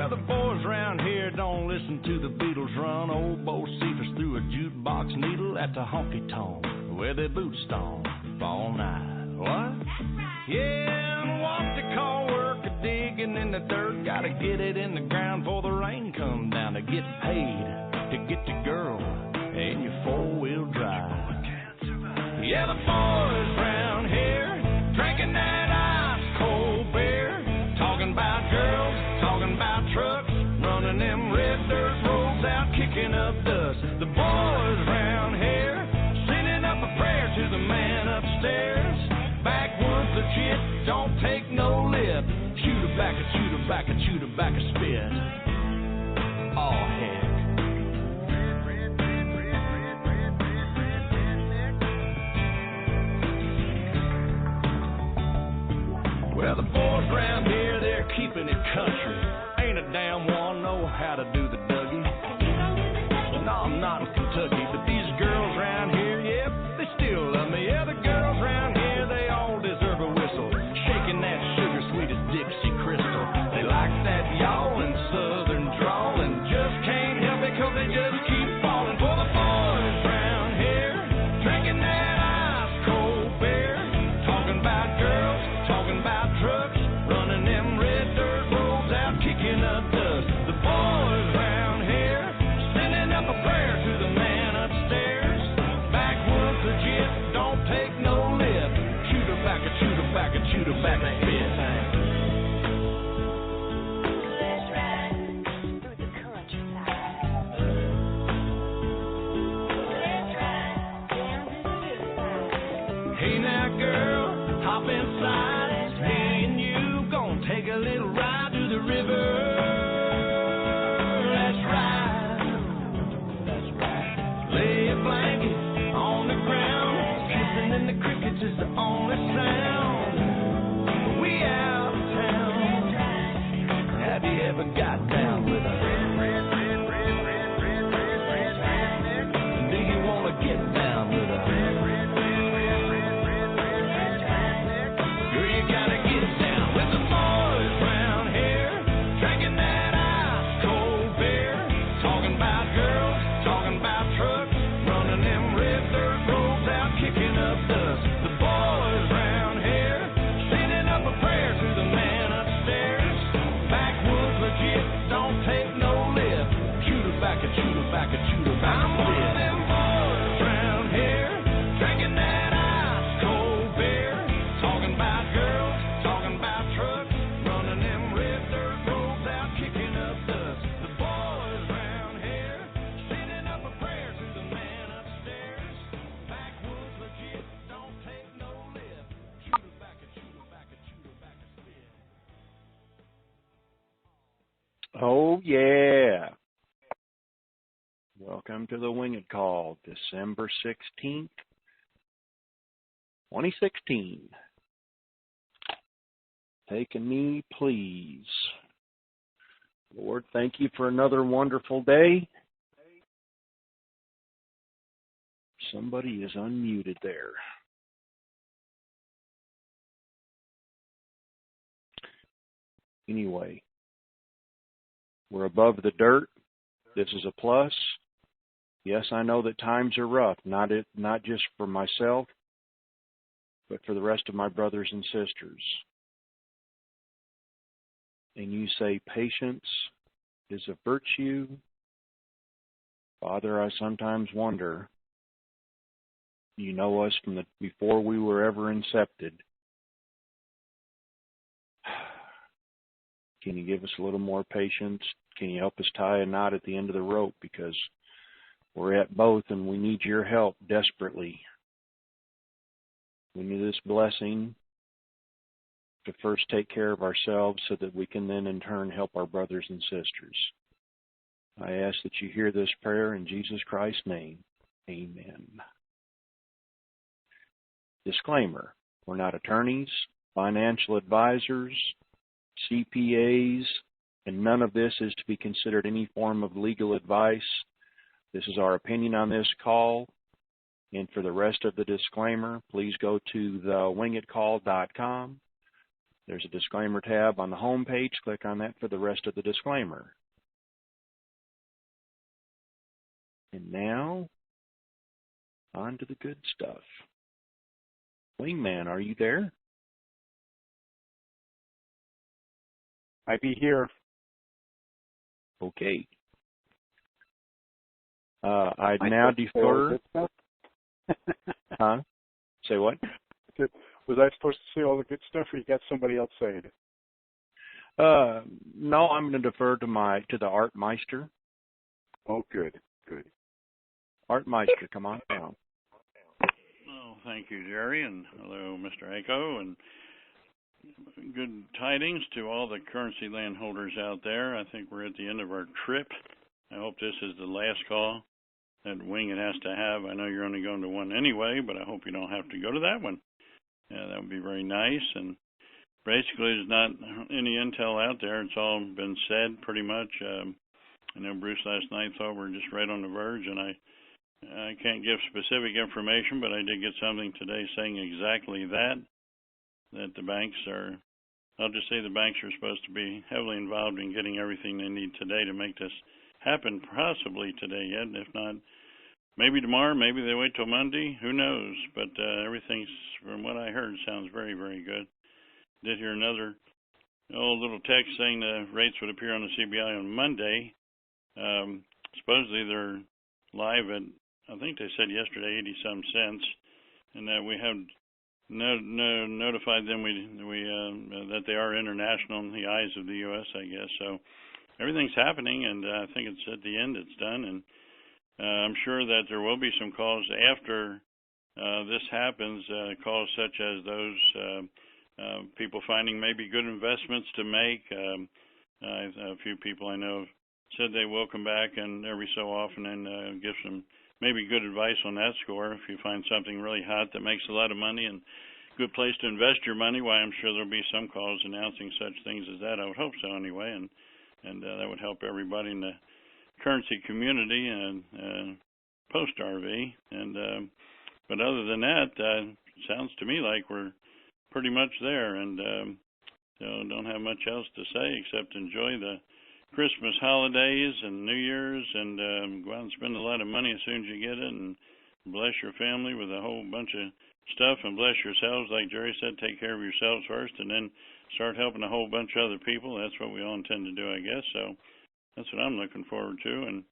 Well, the boys around here don't listen to the Beatles run. Old Bo Cephas threw a jukebox needle at the honky-tonk where they boot stomp all night. What? Yeah, and what they call work a digging in the dirt. Gotta get it in the ground before the rain come down to get paid to get the girl in your four-wheel drive. Yeah, the boys around here drinking that ice-cold beer, talking about girls, talking about trucks, running them red dirt roads out, kicking up dust. The boys around here sending up a prayer to the man upstairs. Backwoods legit, don't take no lip. Chew tobacco, chew tobacco, chew tobacco, spit. Oh, heck. Well, the boys around here, they're keeping it country. Ain't a damn one know how to do the Dougie. No, I'm not in Kentucky, but these girls around here, yep, they still love me. Yeah, the girls around here, they all deserve a whistle. Shaking that sugar sweet as Dixie Crystal. They like that yawling southern drawl and just can't help it 'cause they just keep falling for the boys around here. Drinking that ice cold beer, talking about girls, talking about trucks, running them red dirt roads out, kicking up dust. The boys around here sending up a prayer to the man upstairs. Backwoods legit, don't take no lip. Chew tobacco, chew tobacco, chew tobacco, spit. Let's ride through the countryside. Let's ride down to the riverside. Hey now girl, hop inside. Me and you gonna take a little ride to the river. Let's ride. That's right. Lay a blanket on the ground. Kissing in the crickets is the only sound. We out of town. Have you ever got down with a do you wanna get down with a girl, you gotta get down with the boys around here, drinking that ice cold beer, talking about girls, talking about trucks, running them red dirt roads out, kicking up dust. The boys around here sending up a prayer to the man upstairs. Backwoods legit, don't take no lip. Chew tobacco, chew tobacco, chew tobacco. I'm one of them boys around here, drinking that ice cold beer, talking about girls, talking about trucks, running them red dirt roads out, kicking up dust. The boys around here sending up a prayer to the man upstairs. Backwoods legit, don't take no lip. Chew tobacco, chew tobacco, chew tobacco, spit. Oh, yeah. Welcome to the WINGIT Call, December 16th, 2016. Take a knee, please. Lord, thank you for another wonderful day. Somebody is unmuted there. Anyway, we're above the dirt. This is a plus. Yes, I know that times are rough, not just for myself, but for the rest of my brothers and sisters. And you say patience is a virtue. Father, I sometimes wonder, you know us from before we were ever incepted. Can you give us a little more patience? Can you help us tie a knot at the end of the rope? Because we're at both and we need your help desperately. We need this blessing to first take care of ourselves so that we can then in turn help our brothers and sisters. I ask that you hear this prayer in Jesus Christ's name. Amen. Disclaimer: we're not attorneys, financial advisors, CPAs, and none of this is to be considered any form of legal advice. This is our opinion on this call. And for the rest of the disclaimer, please go to thewingitcall.com. There's a disclaimer tab on the home page. Click on that for the rest of the disclaimer. And now, on to the good stuff. Wingman, are you there? I be here. Okay. I now defer. Huh? Say what? Was I supposed to say all the good stuff, or you got somebody else saying it? No, I'm going to defer to the Art Meister. Oh, good. Art Meister, come on down. Well, thank you, Jerry, and hello, Mr. Aiko, and good tidings to all the currency landholders out there. I think we're at the end of our trip. I hope this is the last call that WINGIT has to have. I know you're only going to one anyway, but I hope you don't have to go to that one. Yeah, that would be very nice. And basically, there's not any intel out there. It's all been said pretty much. I know Bruce last night thought we were just right on the verge, and I can't give specific information, but I did get something today saying exactly that the banks are, I'll just say the banks are supposed to be heavily involved in getting everything they need today to make this happen, possibly today yet. If not, maybe tomorrow, maybe they wait till Monday, who knows? But everything's, from what I heard, sounds very, very good. Did hear another old little text saying the rates would appear on the CBI on Monday. Supposedly they're live at, I think they said yesterday, 80-some cents, and that we have notified them that they are international in the eyes of the U.S., I guess. So everything's happening, and I think it's at the end it's done. And I'm sure that there will be some calls after this happens, calls such as those people finding maybe good investments to make. A few people I know said they will come back and every so often and give some maybe good advice on that score. If you find something really hot that makes a lot of money and good place to invest your money, why, I'm sure there'll be some calls announcing such things as that. I would hope so anyway, and that would help everybody in the currency community and post RV. And but other than that, sounds to me like we're pretty much there, and so don't have much else to say except enjoy the Christmas holidays and New Year's, and go out and spend a lot of money as soon as you get it, and bless your family with a whole bunch of stuff, and bless yourselves. Like Jerry said, take care of yourselves first, and then start helping a whole bunch of other people. That's what we all intend to do, I guess. So that's what I'm looking forward to. And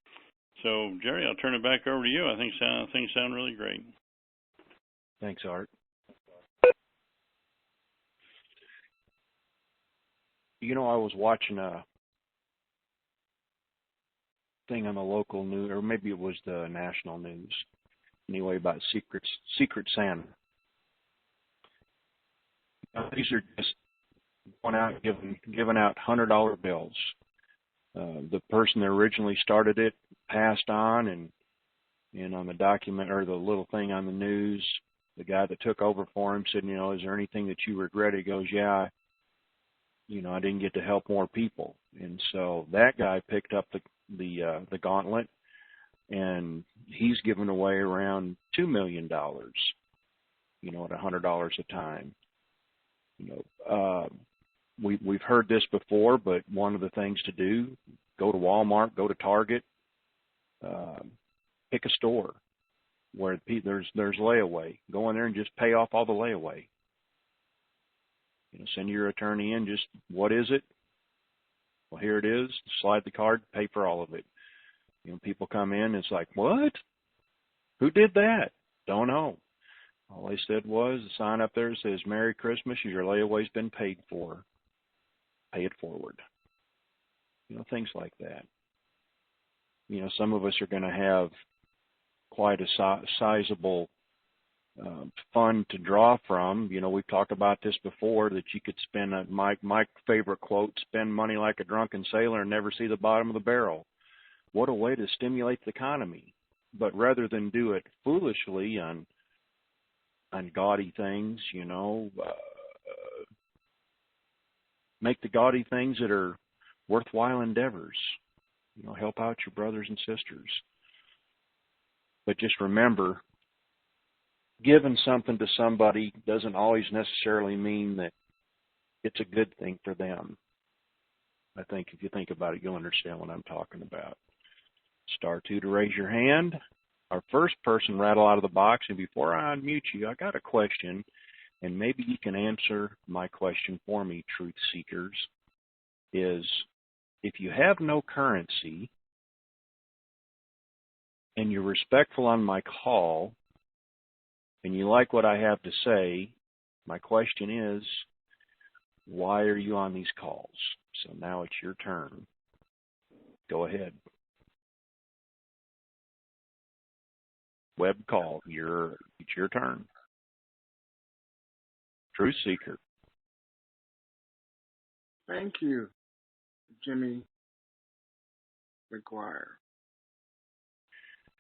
so, Jerry, I'll turn it back over to you. I think things sound really great. Thanks, Art. You know, I was watching a thing on the local news, or maybe it was the national news, anyway, about Secret Santa. These are just going out giving out $100 bills. The person that originally started it passed on, and on the document or the little thing on the news, the guy that took over for him said, you know, is there anything that you regret? He goes, yeah, I didn't get to help more people. And so that guy picked up the gauntlet, and he's given away around $2 million, at $100 a time. We've heard this before, but one of the things to do, go to Walmart, go to Target, pick a store where there's layaway. Go in there and just pay off all the layaway. Send your attorney in, just, what is it? Well, here it is. Slide the card, pay for all of it. People come in, it's like, what? Who did that? Don't know. All they said was, the sign up there says, Merry Christmas, your layaway's been paid for. Pay it forward. Things like that. Some of us are going to have quite a sizable fund to draw from. We've talked about this before, that you could spend, my favorite quote, spend money like a drunken sailor and never see the bottom of the barrel. What a way to stimulate the economy. But rather than do it foolishly on gaudy things, make the gaudy things that are worthwhile endeavors. Help out your brothers and sisters. But just remember, giving something to somebody doesn't always necessarily mean that it's a good thing for them. I think if you think about it, you'll understand what I'm talking about. *2 to raise your hand. Our first person rattle out of the box, and before I unmute you, I got a question, and maybe you can answer my question for me, truth seekers, is if you have no currency and you're respectful on my call and you like what I have to say, my question is, why are you on these calls? So now it's your turn. Go ahead. Web call. It's your turn. Truth seeker. Thank you, Jimmy McGuire.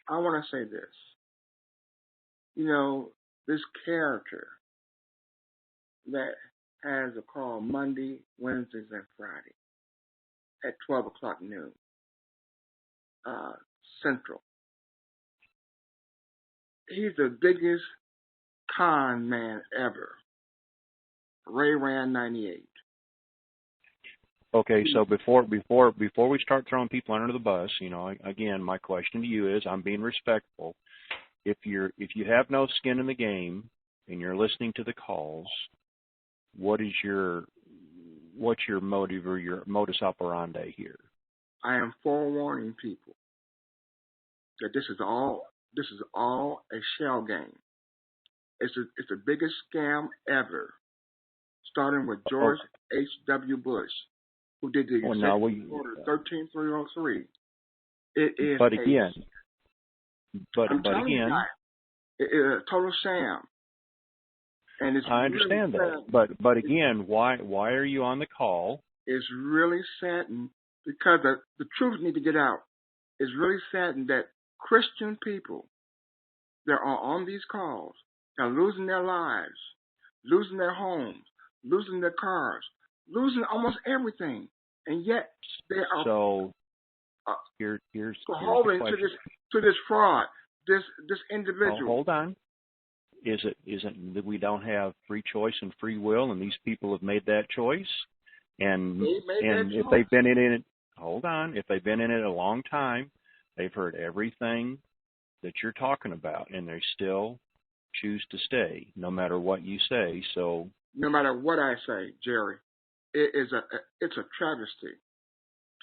I want to say this. You know, this character that has a call Monday, Wednesdays, and Friday at 12 o'clock noon, Central. He's the biggest con man ever. Ray Rand 98. Okay, so before we start throwing people under the bus, you know, again, my question to you is, I'm being respectful. If you have no skin in the game and you're listening to the calls, what's your motive or your modus operandi here? I am forewarning people that this is all a shell game. It's the biggest scam ever, starting with George H.W. Bush, who did the executive order 13303. It is but again, it's a total sham. And it's I understand really that, but again, why are you on the call? It's really saddened because the truth needs to get out. It's really saddened that Christian people that are on these calls are losing their lives, losing their homes, losing their cars, losing almost everything, and yet they are here's holding to this fraud, this individual. Oh, hold on. Isn't that we don't have free choice and free will, and these people have made that choice? And if they've been in it, hold on, if they've been in it a long time, they've heard everything that you're talking about, and they still choose to stay, no matter what you say. So no matter what I say, Jerry, it's a travesty.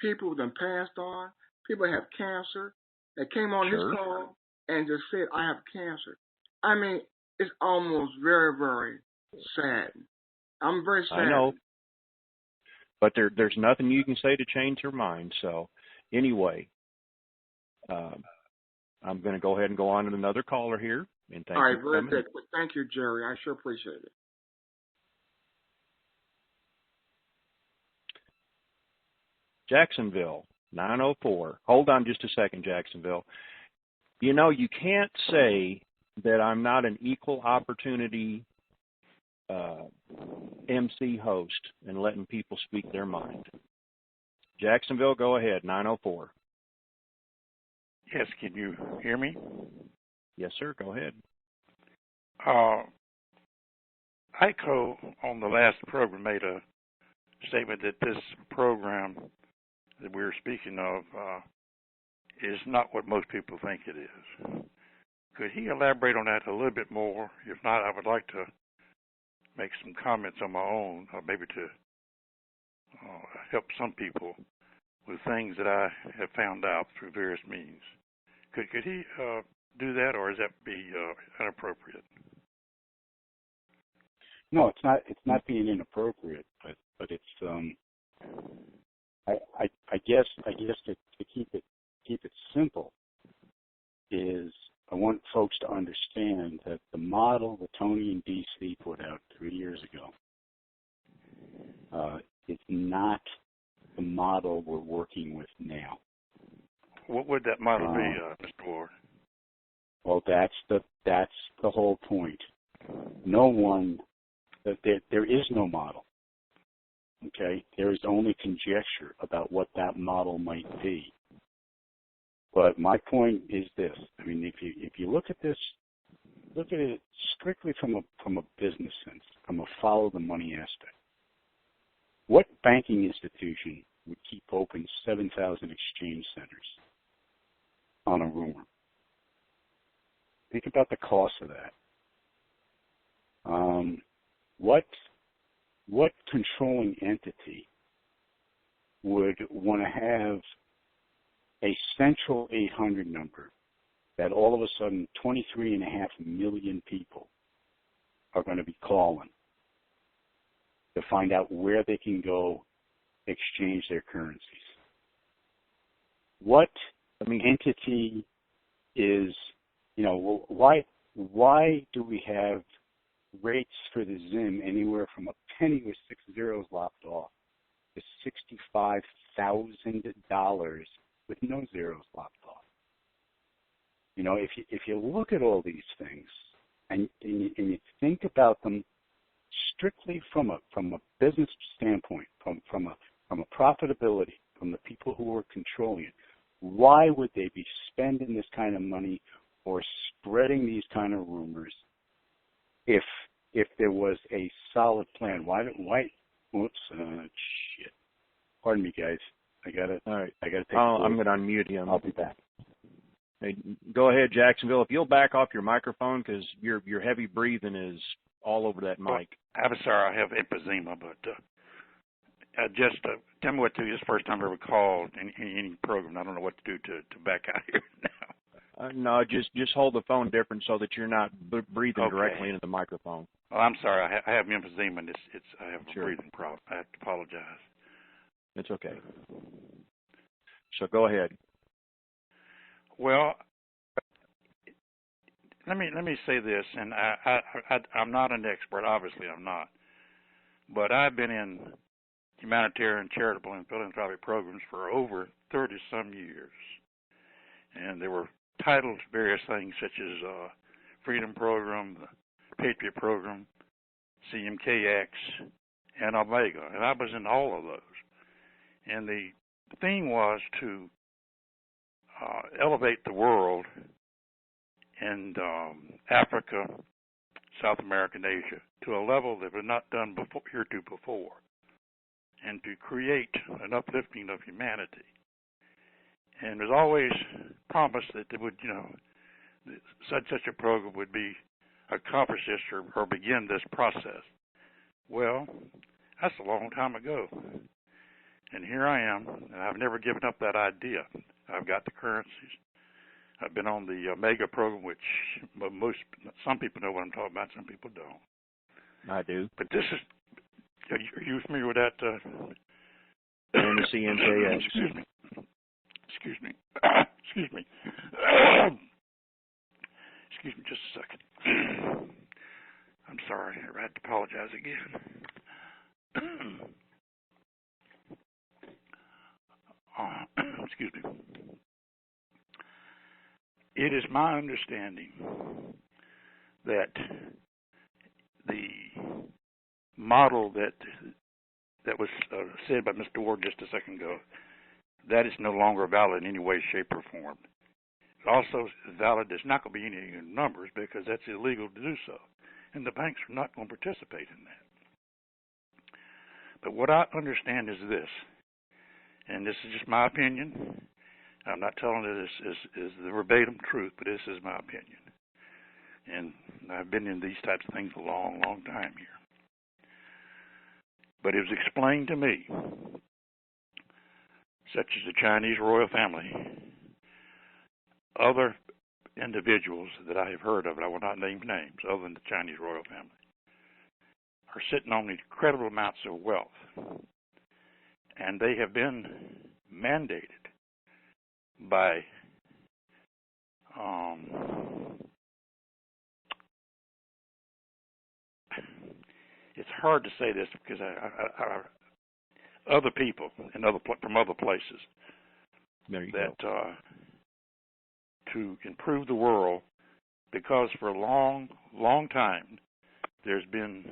People that passed on, people that have cancer, that came on this call and just said, I have cancer. I mean, it's almost very, very sad. I'm very sad. I know. But there's nothing you can say to change her mind. So anyway, I'm going to go ahead and go on to another caller here. And thank you for coming. Thank you, Jerry. I sure appreciate it. Jacksonville, 904. Hold on just a second, Jacksonville. You know, you can't say that I'm not an equal opportunity MC host and letting people speak their mind. Jacksonville, go ahead, 904. Yes, can you hear me? Yes, sir, go ahead. ICO on the last program made a statement that this program that we're speaking of is not what most people think it is. Could he elaborate on that a little bit more? If not, I would like to make some comments on my own, maybe to help some people with things that I have found out through various means. Could he do that, or is that be inappropriate? No, it's not. It's not being inappropriate, but it's. I guess to keep it simple is I want folks to understand that the model that Tony and DC put out 3 years ago is not the model we're working with now. What would that model be, Mr. Ward? Well, that's the whole point. No one, there is no model. Okay, there is only conjecture about what that model might be. But my point is this: I mean, if you look at this, look at it strictly from a business sense, from a follow the money aspect. What banking institution would keep open 7,000 exchange centers on a rumor? Think about the cost of that. What controlling entity would want to have a central 800 number that all of a sudden 23.5 million people are going to be calling to find out where they can go exchange their currencies? What entity is, why do we have rates for the ZIM anywhere from a penny with 6 zeros lopped off to $65,000 with no zeros lopped off? If you look at all these things and you think about them strictly from a business standpoint, from a profitability, from the people who are controlling it, why would they be spending this kind of money or spreading these kind of rumors if there was a solid plan? Shit. Pardon me, guys. All right. I gotta take I'm going to unmute him. I'll be back. Hey, go ahead, Jacksonville. If you'll back off your microphone, because your heavy breathing is all over that mic. I'm sorry, I have emphysema, but just tell me what to do. This is the first time I ever called any program. I don't know what to do to back out here now. No, just hold the phone different so that you're not breathing directly into the microphone. Oh, I'm sorry. I have emphysema, and I have a breathing problem. I have to apologize. It's okay. So go ahead. Well, let me say this, and I'm not an expert. Obviously, I'm not. But I've been in humanitarian, charitable, and philanthropic programs for over 30-some years. And they were titled various things such as Freedom Program, the Patriot Program, CMKX, and Omega. And I was in all of those. And the thing was to elevate the world in Africa, South America, and Asia to a level that was not done heretofore, and to create an uplifting of humanity. And there's always promise that there would, such a program would be accomplish this or begin this process. Well, that's a long time ago. And here I am, and I've never given up that idea. I've got the currencies. I've been on the Omega program, which some people know what I'm talking about, some people don't. I do. But this is, are you familiar with that? And the CMKX. Excuse me. Excuse me just a second. I'm sorry. I had to apologize again. Excuse me. It is my understanding that the model that was said by Mr. Ward just a second ago, that is no longer valid in any way, shape, or form. It also is valid. There's not going to be any numbers because that's illegal to do so, and the banks are not going to participate in that. But what I understand is this, and this is just my opinion. I'm not telling you this is the verbatim truth, but this is my opinion. And I've been in these types of things a long, long time here. But it was explained to me, such as the Chinese royal family, other individuals that I have heard of, and I will not name names other than the Chinese royal family, are sitting on incredible amounts of wealth. And they have been mandated by it's hard to say this because I other people and from other places that to improve the world, because for a long, long time there's been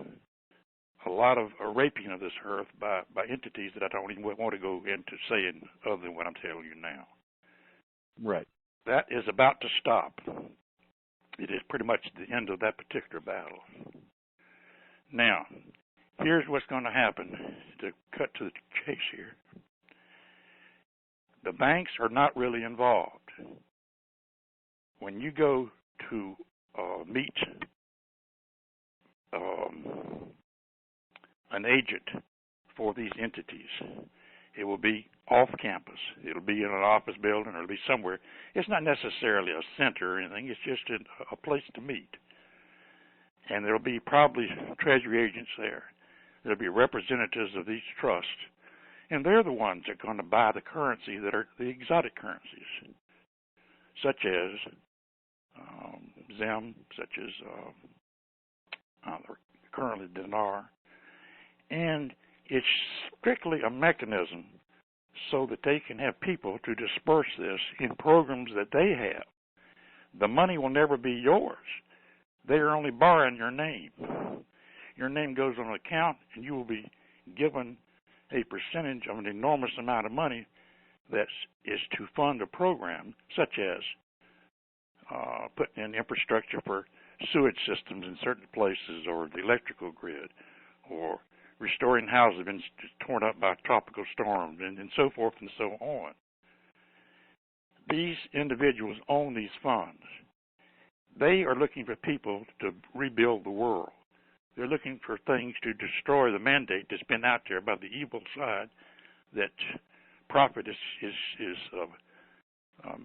a lot of raping of this earth by entities that I don't even want to go into saying other than what I'm telling you now. Right. That is about to stop. It is pretty much the end of that particular battle. Now, here's what's going to happen. To cut to the chase here, the banks are not really involved. When you go to meet an agent for these entities, it will be off campus. It'll be in an office building, or it'll be somewhere. It's not necessarily a center or anything. It's just a place to meet. And there'll be probably treasury agents there. There'll be representatives of these trusts. And they're the ones that are going to buy the currency that are the exotic currencies, such as ZIM, such as currently dinar. And it's strictly a mechanism so that they can have people to disperse this in programs that they have. The money will never be yours. They are only borrowing your name. Your name goes on an account, and you will be given a percentage of an enormous amount of money that is to fund a program, such as putting in infrastructure for sewage systems in certain places, or the electrical grid, or restoring houses that have been torn up by tropical storms, and so forth and so on. These individuals own these funds. They are looking for people to rebuild the world. They're looking for things to destroy the mandate that's been out there by the evil side, that profit is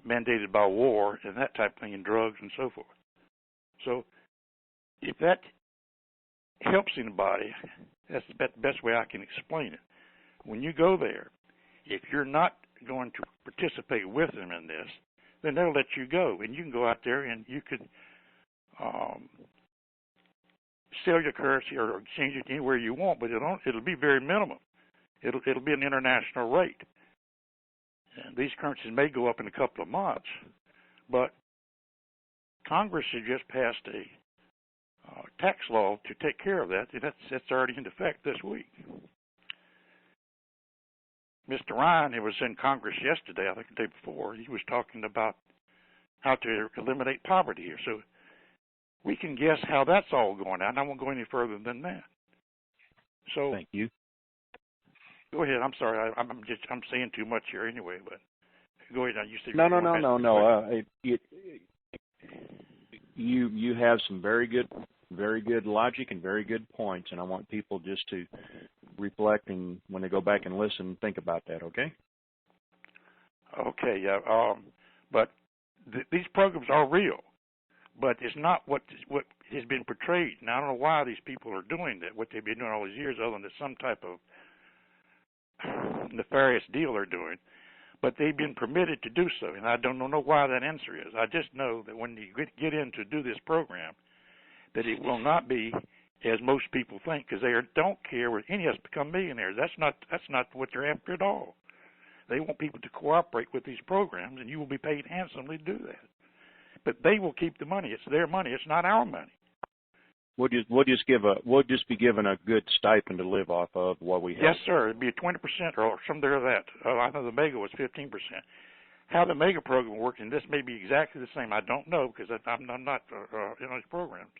mandated by war and that type of thing, and drugs and so forth. So if that helps anybody, that's the best way I can explain it. When you go there, if you're not going to participate with them in this, then they'll let you go, and you can go out there and you can sell your currency or exchange it anywhere you want, but it'll be very minimum. It'll be an international rate. And these currencies may go up in a couple of months, but Congress has just passed a tax law to take care of that, and that's already in effect this week. Mr. Ryan, who was in Congress yesterday, I think the day before, he was talking about how to eliminate poverty here. So we can guess how that's all going out, and I won't go any further than that. So Thank you. Go ahead. I'm sorry. I'm saying too much here anyway, but go ahead. You said No. You have some very good logic and very good points, and I want people just to reflect, and when they go back and listen, think about that. Okay. Okay. Yeah. But these programs are real, but it's not what has been portrayed. Now I don't know why these people are doing that. What they've been doing all these years, other than some type of nefarious deal they're doing, but they've been permitted to do so, and I don't know why that answer is. I just know that when you get in to do this program, that it will not be as most people think, because they don't care whether any of us become millionaires. That's not what they're after at all. They want people to cooperate with these programs, and you will be paid handsomely to do that. But they will keep the money. It's their money. It's not our money. We'll just be given a good stipend to live off of while we have. Yes, sir. It'd be a 20% or something like that. I know the Mega was 15%. How the Mega program works, and this may be exactly the same, I don't know, because I'm not in those programs.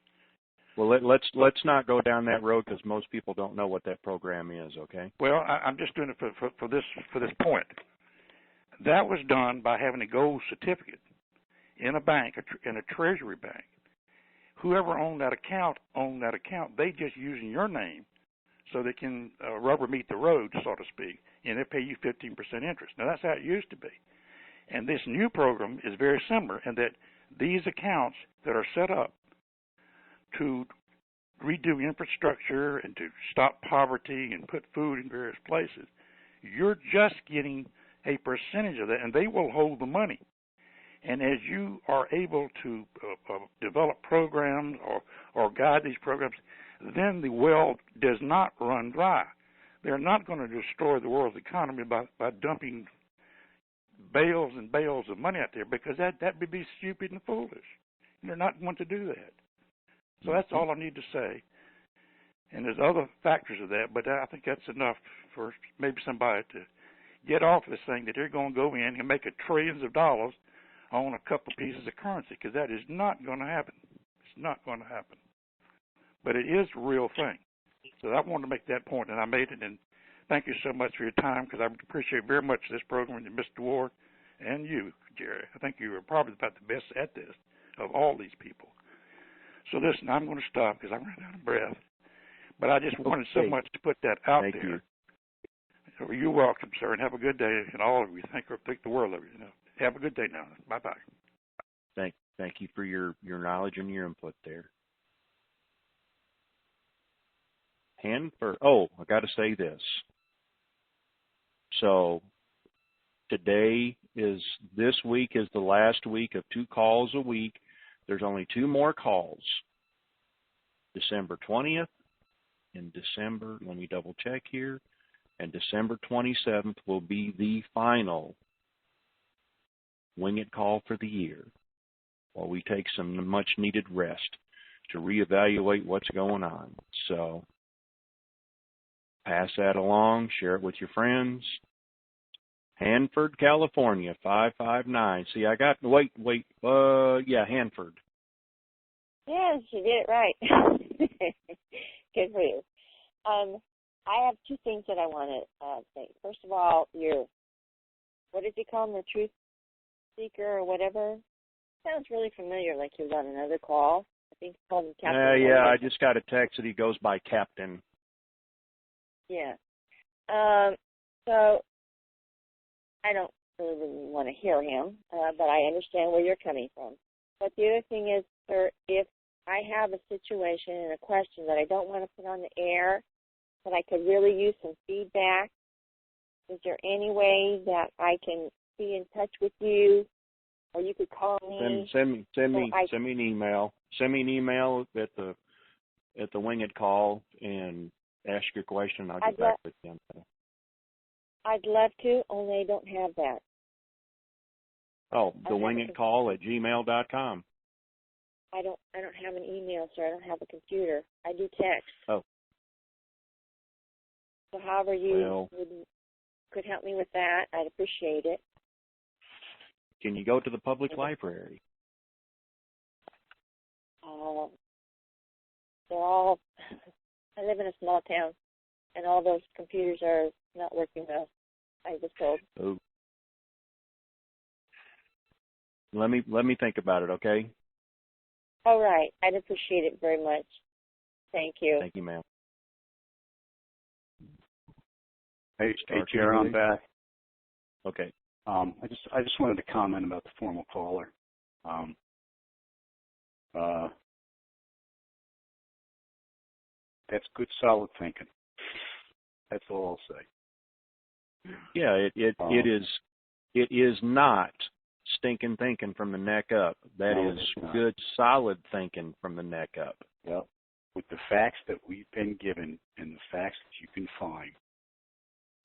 Well, let's not go down that road, because most people don't know what that program is. Okay. Well, I'm just doing it for this point. That was done by having a gold certificate in a bank, in a treasury bank. Whoever owned that account. They just using your name so they can rubber meet the road, so to speak, and they pay you 15% interest. Now, that's how it used to be. And this new program is very similar in that these accounts that are set up to redo infrastructure and to stop poverty and put food in various places, you're just getting a percentage of that, and they will hold the money. And as you are able to develop programs or guide these programs, then the well does not run dry. They're not going to destroy the world's economy by dumping bales and bales of money out there, because that would be stupid and foolish. They're not going to do that. So that's all I need to say. And there's other factors of that, but I think that's enough for maybe somebody to get off this thing that they're going to go in and make trillions of dollars on a couple pieces of currency, because that is not going to happen. It's not going to happen. But it is a real thing. So I wanted to make that point, and I made it. And thank you so much for your time, because I appreciate very much this program, and Mr. Ward, and you, Jerry. I think you are probably about the best at this of all these people. So listen, I'm going to stop because I'm running out of breath. But I just wanted so much to put that out Thank there. you. So you're welcome, sir, and have a good day. And all of you, think the world of you. Have a good day now. Bye-bye. Thank you for your knowledge and your input there. Hanford. Oh, I got to say this. So this week is the last week of 2 calls a week. There's only 2 more calls. December 20th and December, let me double check here, and December 27th will be the final Wing It call for the year, while we take some much needed rest to reevaluate what's going on. So pass that along, share it with your friends. Hanford, California, 559. See, I got, Hanford. Yes, you did it right. Good for you. I have 2 things that I want to say. First of all, what did you call him, the truth seeker or whatever? Sounds really familiar, like he was on another call. I think he called him Captain. I just got a text that he goes by Captain. Yeah. So I don't really want to hear him, but I understand where you're coming from. But the other thing is, sir, if I have a situation and a question that I don't want to put on the air, but I could really use some feedback, is there any way that I can be in touch with you, or you could call me? Send me an email. Send me an email at the Wing It call and ask your question. I'll get back with you. I'd love to, only I don't have that. Oh, the Wing It call at gmail.com. I don't have an email, sir. I don't have a computer. I do text. Oh. So however you could help me with that, I'd appreciate it. Can you go to the public library? They're all, I live in a small town, and all those computers are not working well, I was told. Oh. Let me think about it, okay? All right. I'd appreciate it very much. Thank you. Thank you, ma'am. Hey, Jerry, I'm back. Okay. I just wanted to comment about the formal caller. That's good, solid thinking. That's all I'll say. Yeah, it is not stinking thinking from the neck up. That is good, solid thinking from the neck up. Yep. With the facts that we've been given and the facts that you can find,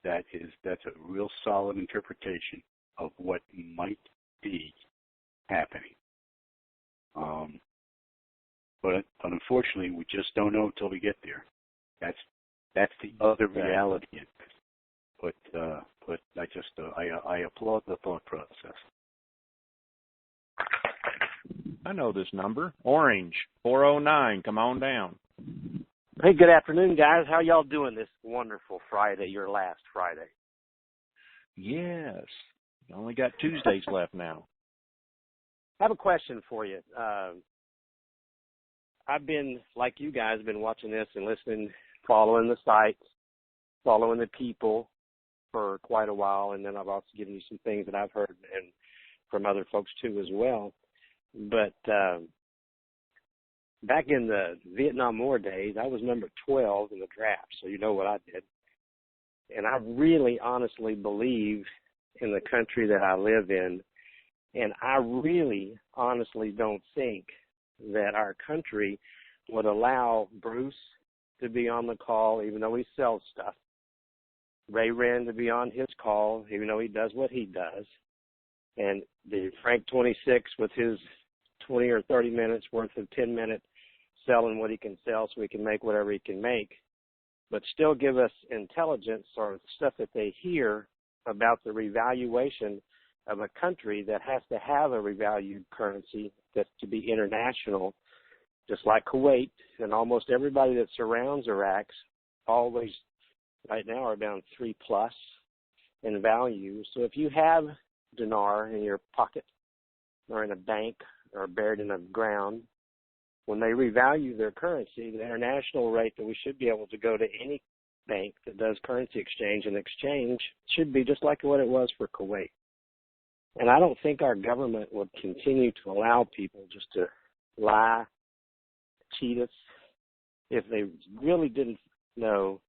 that's a real solid interpretation of what might be happening. But unfortunately, we just don't know until we get there. That's the other reality in it. But I applaud the thought process. I know this number. Orange 409. Come on down. Hey, good afternoon, guys. How y'all doing this wonderful Friday, your last Friday? Yes. You only got Tuesdays left now. I have a question for you. I've been, like you guys, been watching this and listening, following the sites, following the people for quite a while, and then I've also given you some things that I've heard and from other folks too as well. But back in the Vietnam War days, I was number 12 in the draft, so you know what I did. And I really honestly believe in the country that I live in, and I really honestly don't think that our country would allow Bruce to be on the call, even though he sells stuff, Ray Wren to be on his call, even though he does what he does, and the Frank 26 with his 20 or 30 minutes worth of 10-minute selling what he can sell so he can make whatever he can make, but still give us intelligence or stuff that they hear about the revaluation of a country that has to have a revalued currency that's to be international. just like Kuwait and almost everybody that surrounds Iraq, always right now are down 3+ in value. So if you have dinar in your pocket or in a bank or buried in the ground, when they revalue their currency, the international rate that we should be able to go to any bank that does currency exchange and exchange should be just like what it was for Kuwait. And I don't think our government would continue to allow people just to lie, cheat us, if they really didn't know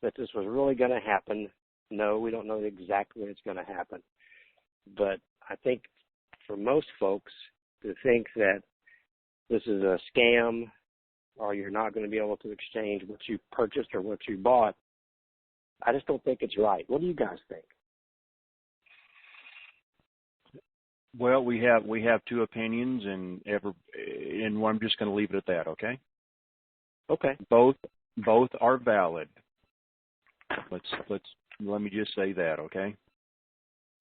that this was really going to happen. No, we don't know exactly when it's going to happen. But I think for most folks to think that this is a scam or you're not going to be able to exchange what you purchased or what you bought, I just don't think it's right. What do you guys think? Well, we have two opinions, and I'm just going to leave it at that. Okay. Okay. Both are valid. Let me just say that. Okay.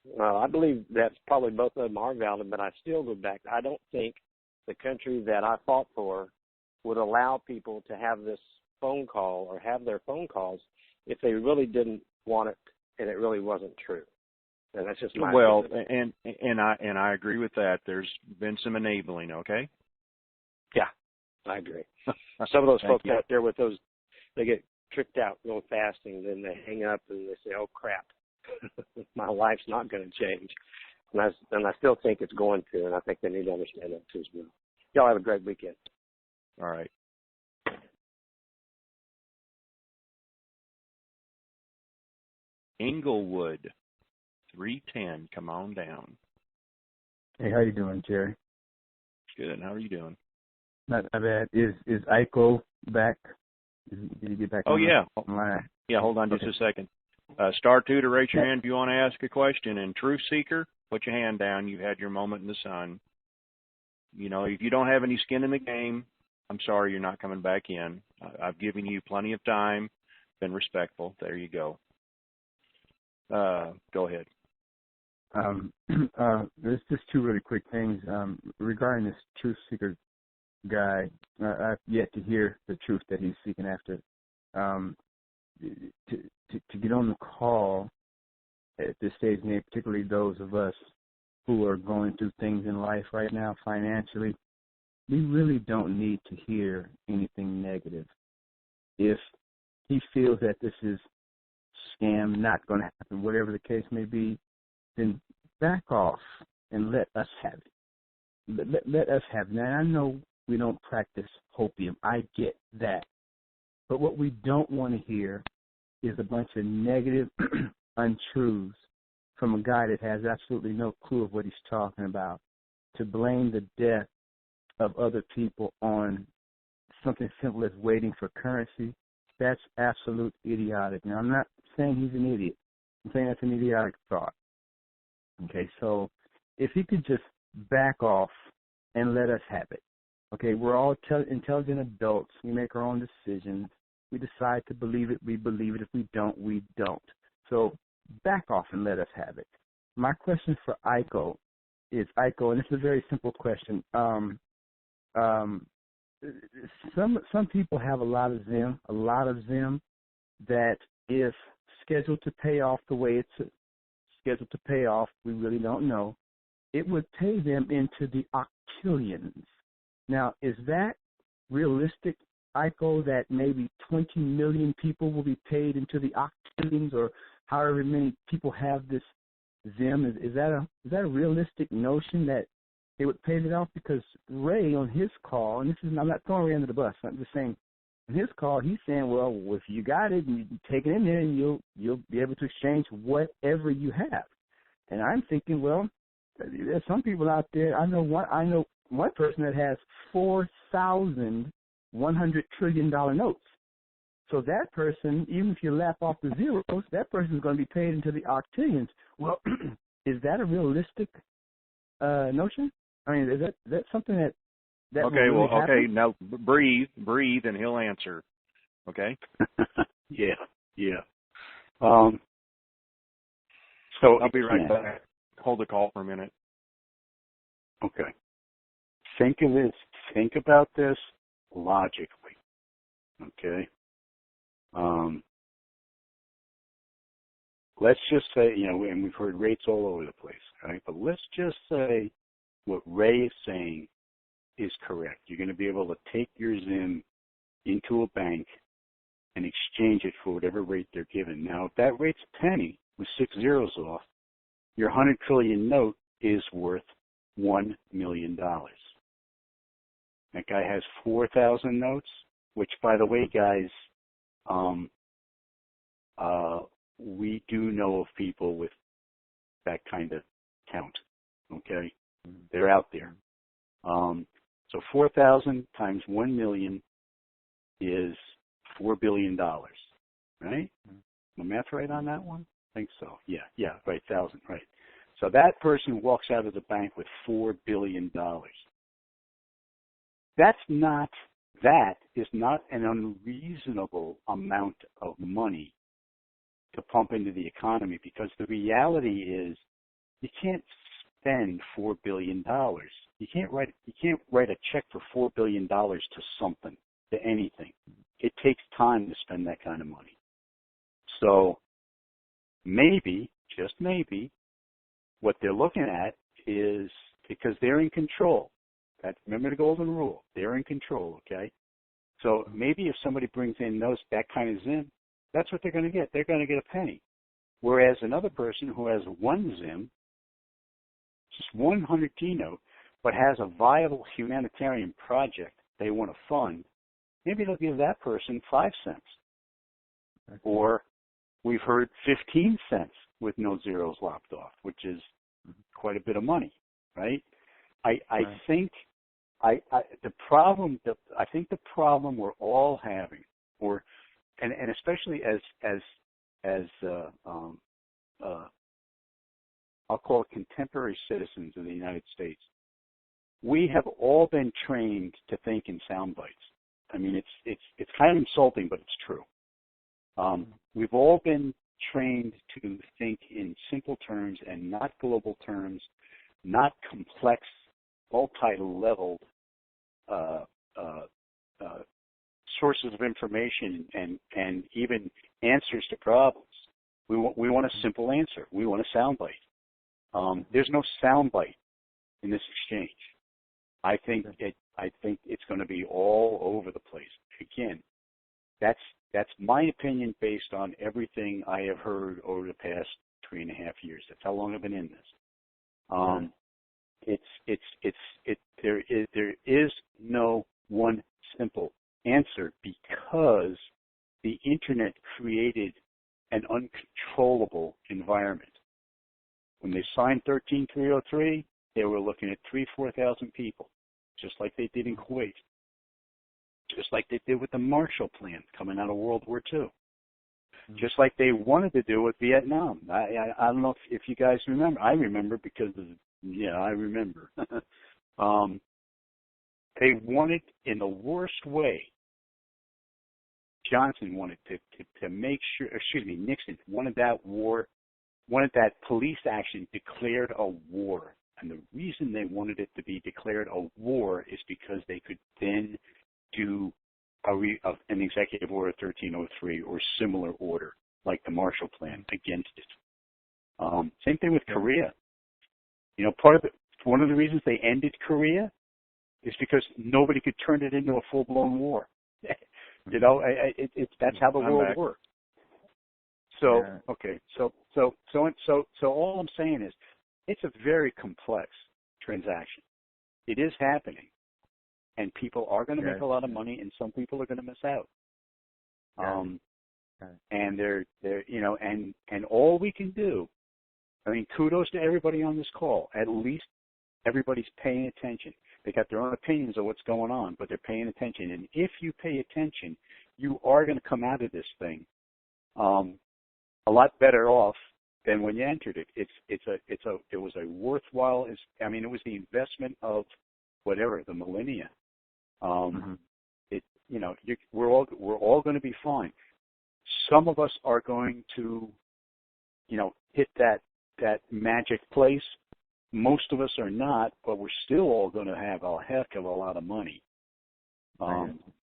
Well, I believe that probably both of them are valid, but I still go back. I don't think the country that I fought for would allow people to have this phone call or have their phone calls if they really didn't want it and it really wasn't true. And that's just my opinion. and I agree with that. There's been some enabling. Okay. Yeah, I agree. Some of those folks you. out there with those, they get tricked out real fast and then they hang up and they say, "Oh crap, my life's not going to change." And I still think it's going to, and I think they need to understand that too as well. Y'all have a great weekend. All right. Inglewood, 310. Come on down. Hey, how you doing, Jerry? Good. How are you doing? Not bad. Is Iko back? Did he get back? Oh, yeah. Online? Yeah, hold on just a second. Star 2 to raise your hand if you want to ask a question. And Truth Seeker, put your hand down. You've had your moment in the sun. You know, if you don't have any skin in the game, I'm sorry you're not coming back in. I've given you plenty of time, been respectful. There you go. Go ahead. There's just two really quick things. Regarding this Truth Seeker guy, I've yet to hear the truth that he's seeking after. To get on the call at this stage, and particularly those of us who are going through things in life right now financially, we really don't need to hear anything negative. If he feels that this is scam, not going to happen, whatever the case may be, then back off and let us have it. Let us have it. Now, I know we don't practice hopium. I get that. But what we don't want to hear is a bunch of negative untruths from a guy that has absolutely no clue of what he's talking about, to blame the death of other people on something simple as waiting for currency. That's absolute idiotic. Now, I'm not saying he's an idiot. I'm saying that's an idiotic thought. Okay, so if he could just back off and let us have it. Okay, we're all intelligent adults. We make our own decisions. We decide to believe it, we believe it. If we don't, we don't. So back off and let us have it. My question for Iko is, Iko, and this is a very simple question. Some people have a lot of them that if scheduled to pay off the way it's scheduled to pay off, we really don't know, it would pay them into the octillions. Now, is that realistic, Iko, that maybe 20 million people will be paid into the octillions, or however many people have this Zim? Is that a realistic notion that it would pay it off? Because Ray on his call, and I'm not throwing Ray under the bus, I'm just saying, in his call, he's saying, well, if you got it and you take it in there, and you'll be able to exchange whatever you have. And I'm thinking, well, there's some people out there. I know one person that has 4,100 $100 trillion notes. So that person, even if you lap off the zeros, that person is going to be paid into the octillions. Well, is that a realistic notion? I mean, is that something that okay, will really happen? Okay, now breathe, and he'll answer. Okay? Yeah. So I'll be right back. Hold the call for a minute. Okay. think about this logically, okay? Let's just say, and we've heard rates all over the place, right? But let's just say what Ray is saying is correct. You're going to be able to take your Zim into a bank and exchange it for whatever rate they're given. Now, if that rate's a penny with 6 zeros off, your 100 trillion note is worth $1 million. That guy has 4,000 notes, which, by the way, guys, we do know of people with that kind of count, okay? They're out there. So 4,000 times 1 million is $4 billion, right? My math right on that one? I think so. Yeah, right, 1,000, right. So that person walks out of the bank with $4 billion. That is not an unreasonable amount of money to pump into the economy, because the reality is you can't spend $4 billion. You can't write a check for $4 billion to something, to anything. It takes time to spend that kind of money. So maybe, just maybe, what they're looking at is, because they're in control. Remember the golden rule. They're in control, okay? So maybe if somebody brings in that kind of Zim, that's what they're going to get. They're going to get a penny. Whereas another person who has one Zim, just 100 T-note, but has a viable humanitarian project they want to fund, maybe they'll give that person 5 cents. Or we've heard 15 cents with no zeros lopped off, which is quite a bit of money, right? I think the problem we're all having, and especially as I'll call it contemporary citizens of the United States, we have all been trained to think in sound bites. I mean, it's kind of insulting, but it's true. We've all been trained to think in simple terms and not global terms, not complex, multi-leveled sources of information and even answers to problems. We want a simple answer. We want a soundbite. There's no soundbite in this exchange. I think it's going to be all over the place. Again, that's my opinion based on everything I have heard over the past 3.5 years. That's how long I've been in this. There is no one simple answer, because the internet created an uncontrollable environment. When they signed 13303, they were looking at 4,000 people, just like they did in Kuwait, just like they did with the Marshall Plan coming out of World War II, just like they wanted to do with Vietnam. I don't know if you guys remember. I remember because I remember. They wanted, in the worst way, Johnson wanted to make sure, Nixon wanted that police action declared a war. And the reason they wanted it to be declared a war is because they could then do an executive order 1303 or similar order, like the Marshall Plan, against it. Same thing with Korea. One of the reasons they ended Korea is because nobody could turn it into a full-blown war. That's how the world works. So, okay, so all I'm saying is, it's a very complex transaction. It is happening, and people are going to make a lot of money, and some people are going to miss out. And and all we can do, I mean, kudos to everybody on this call. At least everybody's paying attention. They got their own opinions of what's going on, but they're paying attention. And if you pay attention, you are going to come out of this thing a lot better off than when you entered it. It was a worthwhile. It was the investment of the millennia. We're all going to be fine. Some of us are going to, hit that magic place Most of us are not, but we're still all going to have a heck of a lot of money.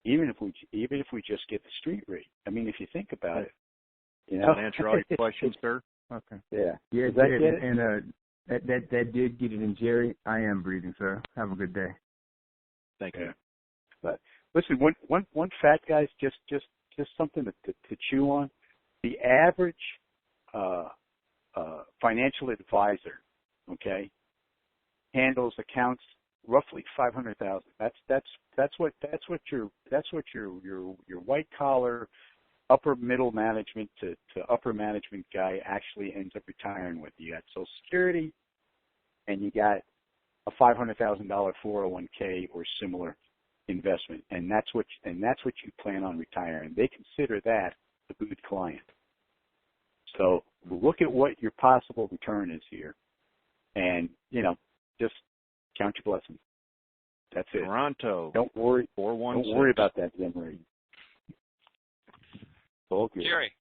Even if we just get the street rate. I mean, if you think about it, you know. That answer all your questions, sir? Okay. Yeah. Yeah, Does that get it? And that did get it. And Jerry, I am breathing, sir. Have a good day. Thank you. But listen, one fact, guys, just something to chew on. The average financial advisor, okay, handles accounts roughly 500,000. That's what your white collar, upper middle management to upper management guy actually ends up retiring with. You got Social Security, and you got a $500,000 401k or similar investment, and that's what you plan on retiring. They consider that a good client. So look at what your possible return is here, and just count your blessings. That's it. Toronto. Don't worry. 416. Don't worry about that Zen rate. Okay. Jerry.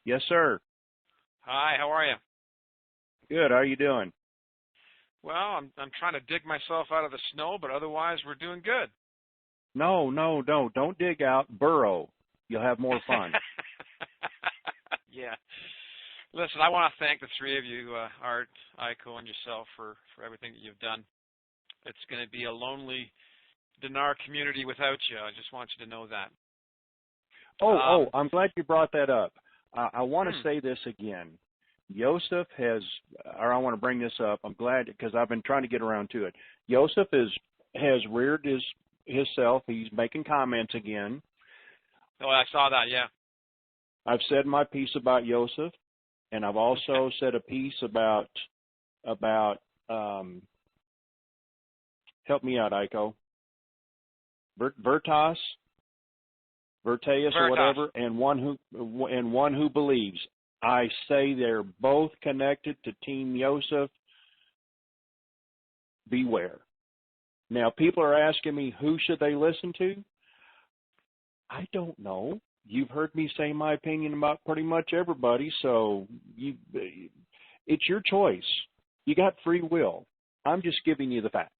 Yes, sir. Hi. How are you? Good. How are you doing? Well, I'm trying to dig myself out of the snow, but otherwise we're doing good. No. Don't dig out. Burrow. You'll have more fun. Yeah. Listen, I want to thank the three of you, Art, Aiko, and yourself for everything that you've done. It's going to be a lonely Dinar community without you. I just want you to know that. I'm glad you brought that up. I want to say this again. Yosef has, or I want to bring this up. I'm glad because I've been trying to get around to it. Yosef has reared himself. He's making comments again. Oh, I saw that. Yeah. I've said my piece about Yosef, and I've also said a piece about help me out, Aiko. Verteus or whatever, and one who believes. I say they're both connected to Team Yosef. Beware. Now, people are asking me who should they listen to. I don't know. You've heard me say my opinion about pretty much everybody, so it's your choice. You got free will. I'm just giving you the facts.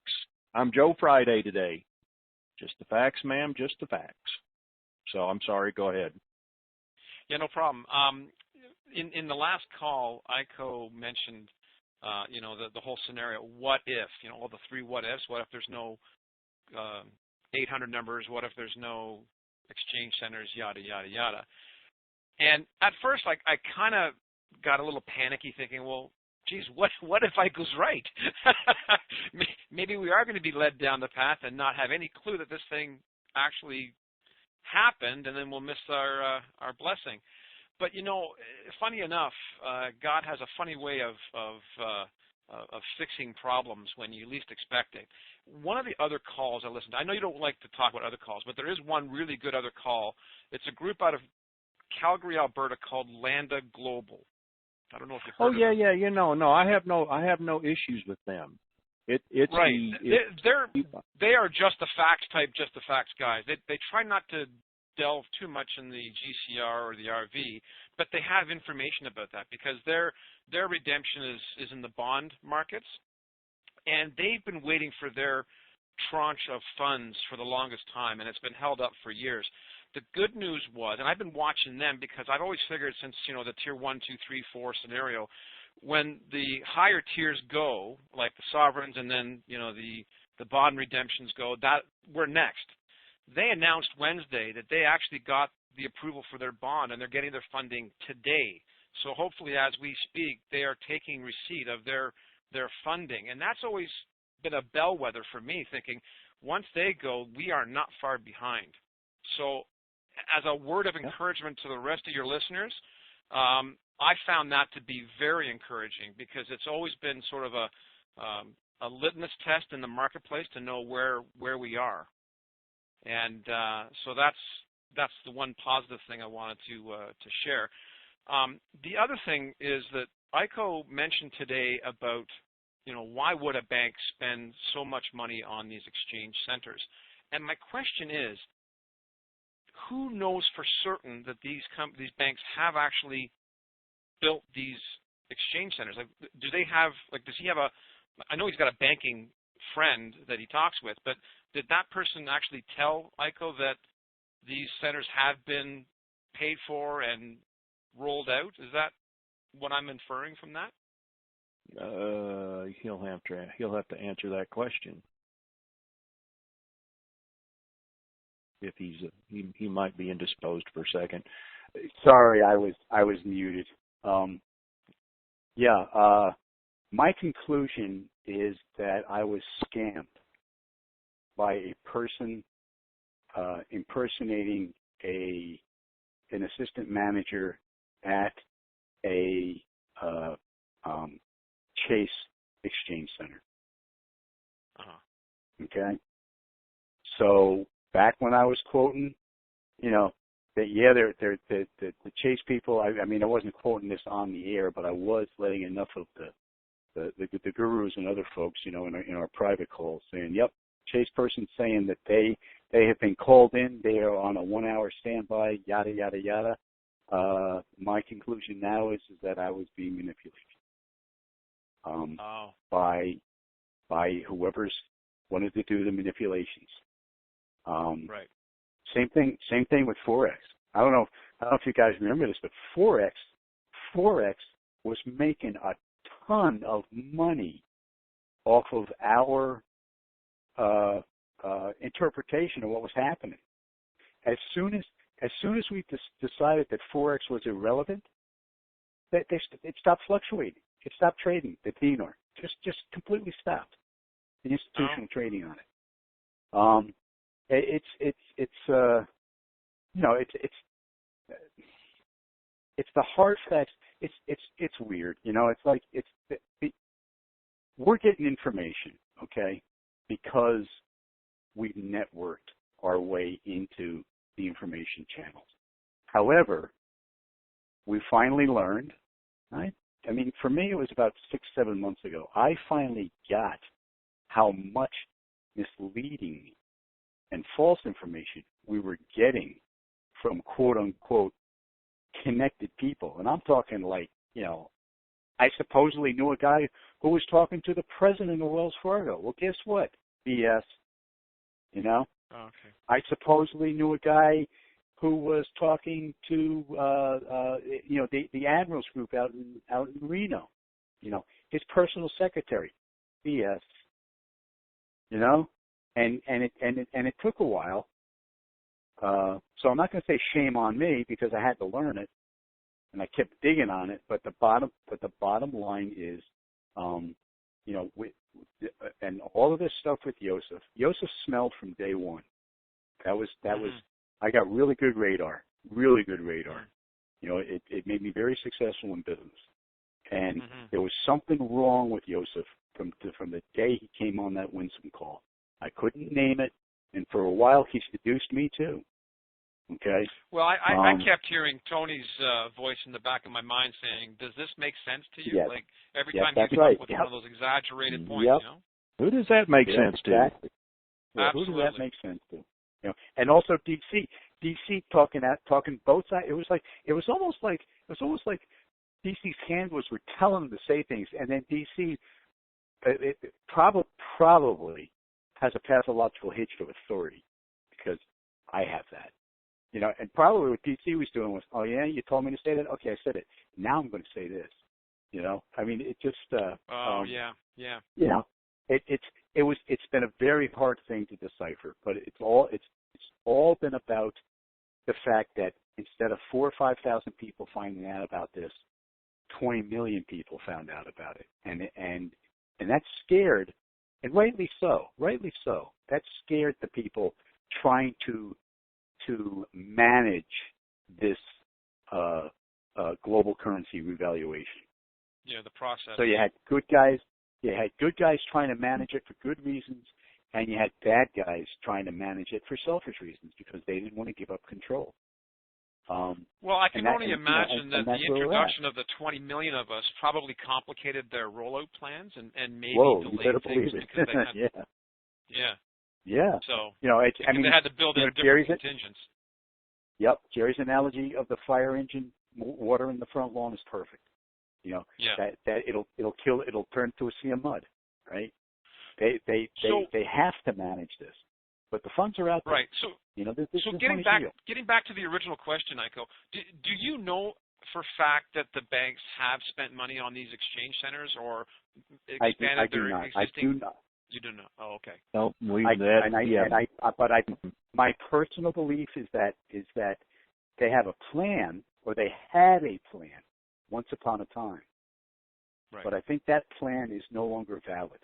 I'm Joe Friday today. Just the facts, ma'am, just the facts. So I'm sorry, go ahead. Yeah, no problem. In the last call, Aiko mentioned, the whole scenario. What if? All the three what ifs. What if there's no 800 numbers? What if there's no exchange centers? Yada yada yada. And at first, I kind of got a little panicky, thinking, well, geez, what if Aiko's right? Maybe we are going to be led down the path and not have any clue that this thing actually happened, and then we'll miss our blessing. But funny enough, God has a funny way of fixing problems when you least expect it. One of the other calls I listened to, I know you don't like to talk about other calls, but there is one really good other call. It's a group out of Calgary, Alberta called Landa Global. I don't know if you've heard of them. Yeah. No, I have no issues with them. It's right. They are just the facts type, just the facts guys. They try not to delve too much in the GCR or the RV, but they have information about that because their redemption is in the bond markets, and they've been waiting for their tranche of funds for the longest time, and it's been held up for years. The good news was, and I've been watching them because I've always figured since the tier 1, 2, 3, 4 scenario, when the higher tiers go, like the sovereigns and then the bond redemptions go, that we're next. They announced Wednesday that they actually got the approval for their bond, and they're getting their funding today. So hopefully, as we speak, they are taking receipt of their funding, and that's always been a bellwether for me, thinking once they go, we are not far behind. So as a word of encouragement to the rest of your listeners, I found that to be very encouraging because it's always been sort of a litmus test in the marketplace to know where we are. And so that's the one positive thing I wanted to share. The other thing is that Aiko mentioned today about, why would a bank spend so much money on these exchange centers? And my question is, who knows for certain that these banks have actually built these exchange centers? Like, do they have, like, does he have I know he's got a banking friend that he talks with, but did that person actually tell ICO that these centers have been paid for and rolled out? Is that what I'm inferring from that? He'll have to answer that question. If he might be indisposed for a second. Sorry, I was muted. My conclusion is that I was scammed by a person impersonating an assistant manager at a Chase Exchange Center. Uh-huh. Okay, so back when I was quoting, they're the Chase people. I mean, I wasn't quoting this on the air, but I was letting enough of the gurus and other folks, in our private calls saying, "Yep, Chase person saying that they have been called in. They are on a 1-hour standby. Yada yada yada." My conclusion now is that I was being manipulated by whoever's wanted to do the manipulations. Right. Same thing with Forex. I don't know if you guys remember this, but Forex was making a ton of money off of our interpretation of what was happening. As soon as we decided that Forex was irrelevant, it stopped fluctuating. It stopped trading. The dinar just completely stopped. The institutional trading on it. It's the hard facts. It's weird. It's like we're getting information, okay, because we've networked our way into the information channels. However, we finally learned, right? I mean, for me, it was about 6-7 months ago. I finally got how much misleading and false information we were getting from quote-unquote connected people. And I'm talking like, I supposedly knew a guy who was talking to the president of Wells Fargo. Well, guess what? BS. Okay. I supposedly knew a guy who was talking to, the Admirals Group out in Reno. His personal secretary. BS. And it took a while. So I'm not going to say shame on me because I had to learn it, and I kept digging on it. But the bottom line is, and all of this stuff with Yosef smelled from day one. That was. I got really good radar. It made me very successful in business, and there was something wrong with Yosef from the day he came on that Winsome call. I couldn't name it, and for a while he seduced me too. Okay. Well, I kept hearing Tony's voice in the back of my mind saying, "Does this make sense to you?" Yes. Like every Yes, time you come up with one of those exaggerated points, Who does that make sense to? Exactly. Yeah, who Absolutely. does that make sense to? And also DC talking both sides. It was almost like DC's handlers were telling him to say things, and then DC probably has a pathological hatred of authority because I have that. And probably what DC was doing was, oh yeah, you told me to say that? Okay, I said it. Now I'm going to say this. I mean, it just. Yeah. It's been a very hard thing to decipher, but it's all been about the fact that instead of 4,000 or 5,000 people finding out about this, 20 million people found out about it, and that scared, and rightly so. That scared the people trying to manage this global currency revaluation. Yeah, the process. So you had good guys. You had good guys trying to manage it for good reasons, and you had bad guys trying to manage it for selfish reasons because they didn't want to give up control. Well, I can only imagine that the introduction of the 20 million of us probably complicated their rollout plans and maybe delayed things because they had. Yeah. So they had to build in different contingents. Yep, Jerry's analogy of the fire engine, water in the front lawn is perfect. You know, Yeah. that it'll turn to a sea of mud, right? They have to manage this, but the funds are out there. Right. So you know, this getting back to the original question, Iko, do you know for fact that the banks have spent money on these exchange centers or expanded their existing? I do not. You do not. Oh, okay. No, my personal belief is that they have a plan, or they had a plan once upon a time. Right. But I think that plan is no longer valid.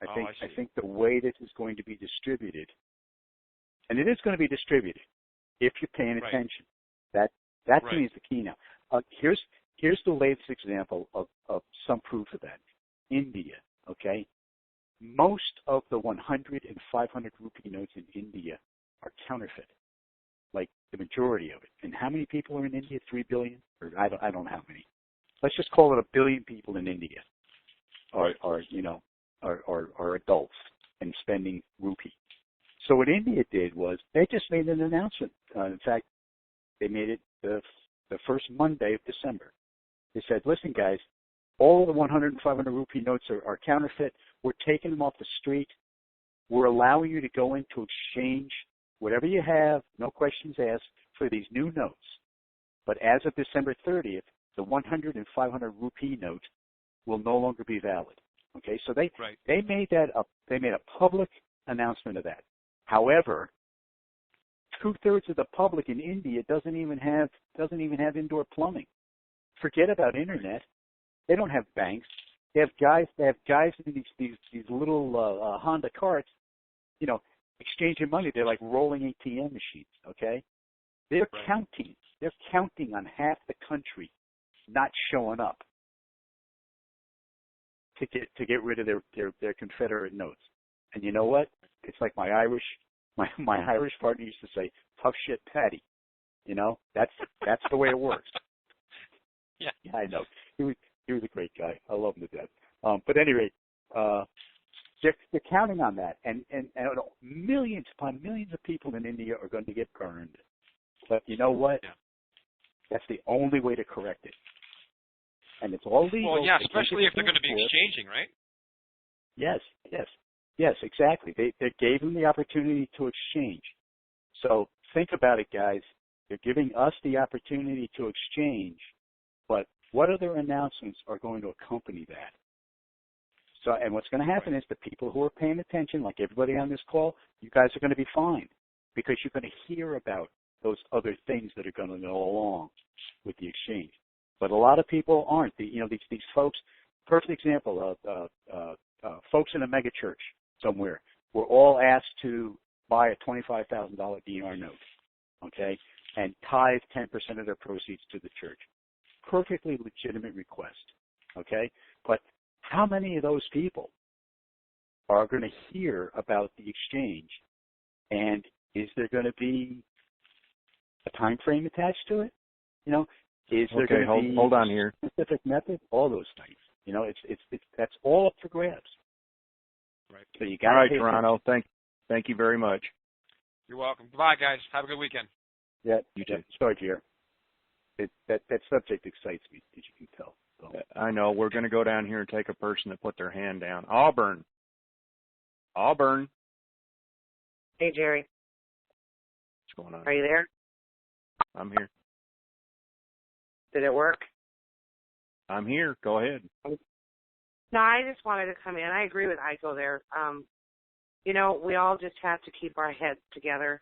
I think the way this is going to be distributed, and it is going to be distributed if you're paying attention. That to me is the key now. Here's the latest example of some proof of that. India, okay? Most of the 100 and 500 rupee notes in India are counterfeit, like the majority of it. And how many people are in India? 3 billion? Or I don't know how many. Let's just call it 1 billion people in India are adults and spending rupee. So what India did was they just made an announcement. In fact, they made it the first Monday of December. They said, listen, guys, all of the 100 and 500 rupee notes are counterfeit. We're taking them off the street. We're allowing you to go in to exchange whatever you have, no questions asked, for these new notes. But as of December 30th, the 100 and 500 rupee note will no longer be valid. Okay, so they made that up. They made a public announcement of that. However, 2/3 of the public in India doesn't even have indoor plumbing. Forget about internet. They don't have banks. They have guys in these little Honda carts, you know, exchanging money. They're like rolling ATM machines. Okay, they're counting. They're counting on half the country not showing up to get rid of their Confederate notes. And you know what? It's like my Irish partner used to say, "Tough shit, Patty." You know, that's the way it works. Yeah, I know. He was a great guy. I love him to death. But at any rate, they're counting on that, and millions upon millions of people in India are going to get burned. But you know what? Yeah. That's the only way to correct it. And it's all legal. Well, yeah, especially if they're going to be exchanging, right? Yes, exactly. They gave them the opportunity to exchange. So think about it, guys. They're giving us the opportunity to exchange, but what other announcements are going to accompany that? So, and what's going to happen is the people who are paying attention, like everybody on this call, you guys are going to be fine because you're going to hear about those other things that are going to go along with the exchange. But a lot of people aren't. These folks. Perfect example of folks in a mega church somewhere were all asked to buy a $25,000 dinar note, okay, and tithe 10% of their proceeds to the church. Perfectly legitimate request, okay? But how many of those people are going to hear about the exchange, and is there going to be a time frame attached to it? You know, is there going to be hold on here. A specific method? All those things. You know, it's that's all up for grabs. Right. So you got all right, Toronto. Thank you very much. You're welcome. Bye, guys. Have a good weekend. Yeah, you too. Sorry, Jer. That subject excites me, as you can tell. So. I know. We're going to go down here and take a person that put their hand down. Auburn. Hey, Jerry. What's going on? Are you there? I'm here. Did it work? I'm here. Go ahead. No, I just wanted to come in. I agree with Iko there. You know, we all just have to keep our heads together,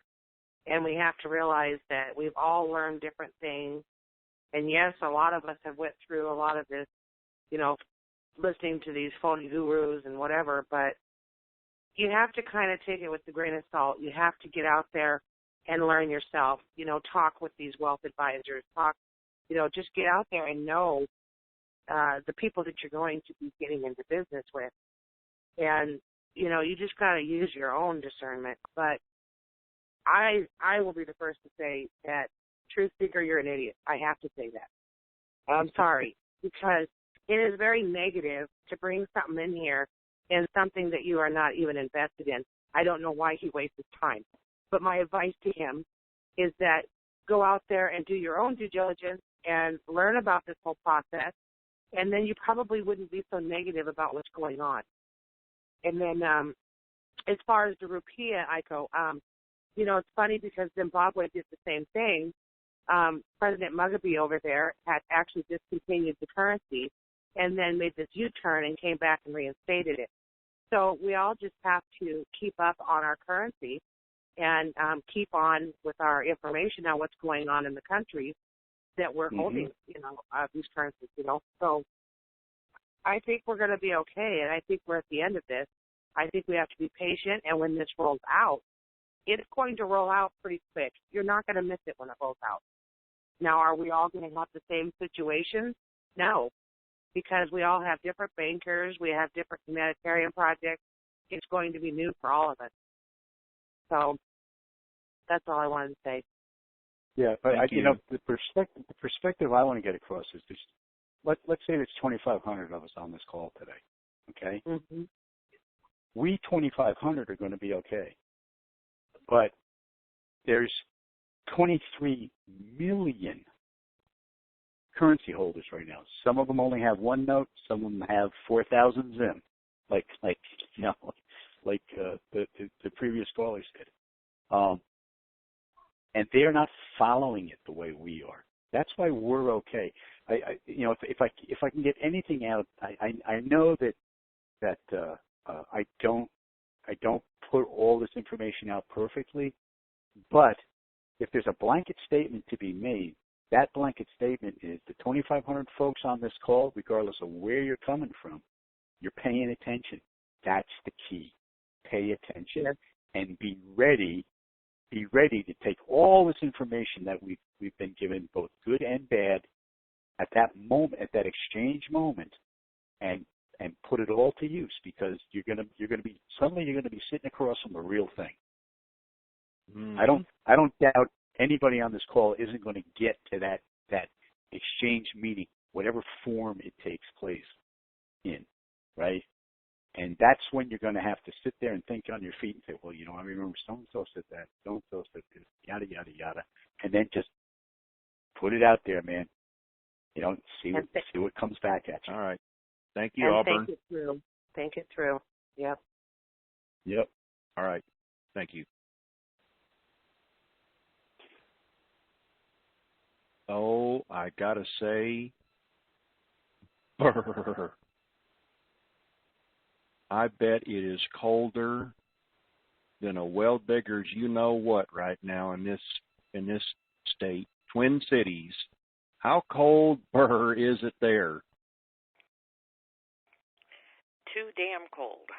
and we have to realize that we've all learned different things. And yes, a lot of us have went through a lot of this, you know, listening to these phony gurus and whatever, but you have to kind of take it with a grain of salt. You have to get out there and learn yourself, you know, talk with these wealth advisors, just get out there and know the people that you're going to be getting into business with. And, you know, you just got to use your own discernment. But I will be the first to say that, truth seeker, you're an idiot. I have to say that. I'm sorry, because it is very negative to bring something in here and something that you are not even invested in. I don't know why he wastes his time. But my advice to him is that go out there and do your own due diligence and learn about this whole process and then you probably wouldn't be so negative about what's going on. And then as far as the rupiah, Aiko, it's funny because Zimbabwe did the same thing. President Mugabe over there had actually discontinued the currency and then made this U-turn and came back and reinstated it. So we all just have to keep up on our currency and keep on with our information on what's going on in the countries that we're holding, these currencies, So I think we're going to be okay, and I think we're at the end of this. I think we have to be patient, and when this rolls out, it's going to roll out pretty quick. You're not going to miss it when it rolls out. Now, are we all going to have the same situation? No, because we all have different bankers. We have different humanitarian projects. It's going to be new for all of us. So that's all I wanted to say. Yeah, but the perspective I want to get across is this. Let's say there's 2,500 of us on this call today, okay? Mm-hmm. We 2,500 are going to be okay. But there's 23 million currency holders right now. Some of them only have one note. Some of them have 4,000 Zim, like the previous caller said. And they're not following it the way we are. That's why we're okay. If I can get anything out, I know that I don't put all this information out perfectly, but if there's a blanket statement to be made, that blanket statement is the 2,500 folks on this call, regardless of where you're coming from, you're paying attention. That's the key. Pay attention and be ready. Be ready to take all this information that we've been given, both good and bad, at that moment, at that exchange moment, and put it all to use, because you're gonna be sitting across from a real thing. Mm-hmm. I don't doubt anybody on this call isn't going to get to that exchange meeting, whatever form it takes place in, right? And that's when you're going to have to sit there and think on your feet and say, well, I remember so-and-so said that, so-and-so said this, yada, yada, yada. And then just put it out there, man. See what comes back at you. All right. Thank you, and Auburn. Think it through. Think it through. Yep. All right. Thank you. Oh, I got to say, brr. I bet it is colder than a well digger's you-know-what right now in this state. Twin Cities. How cold, brr, is it there? Too damn cold.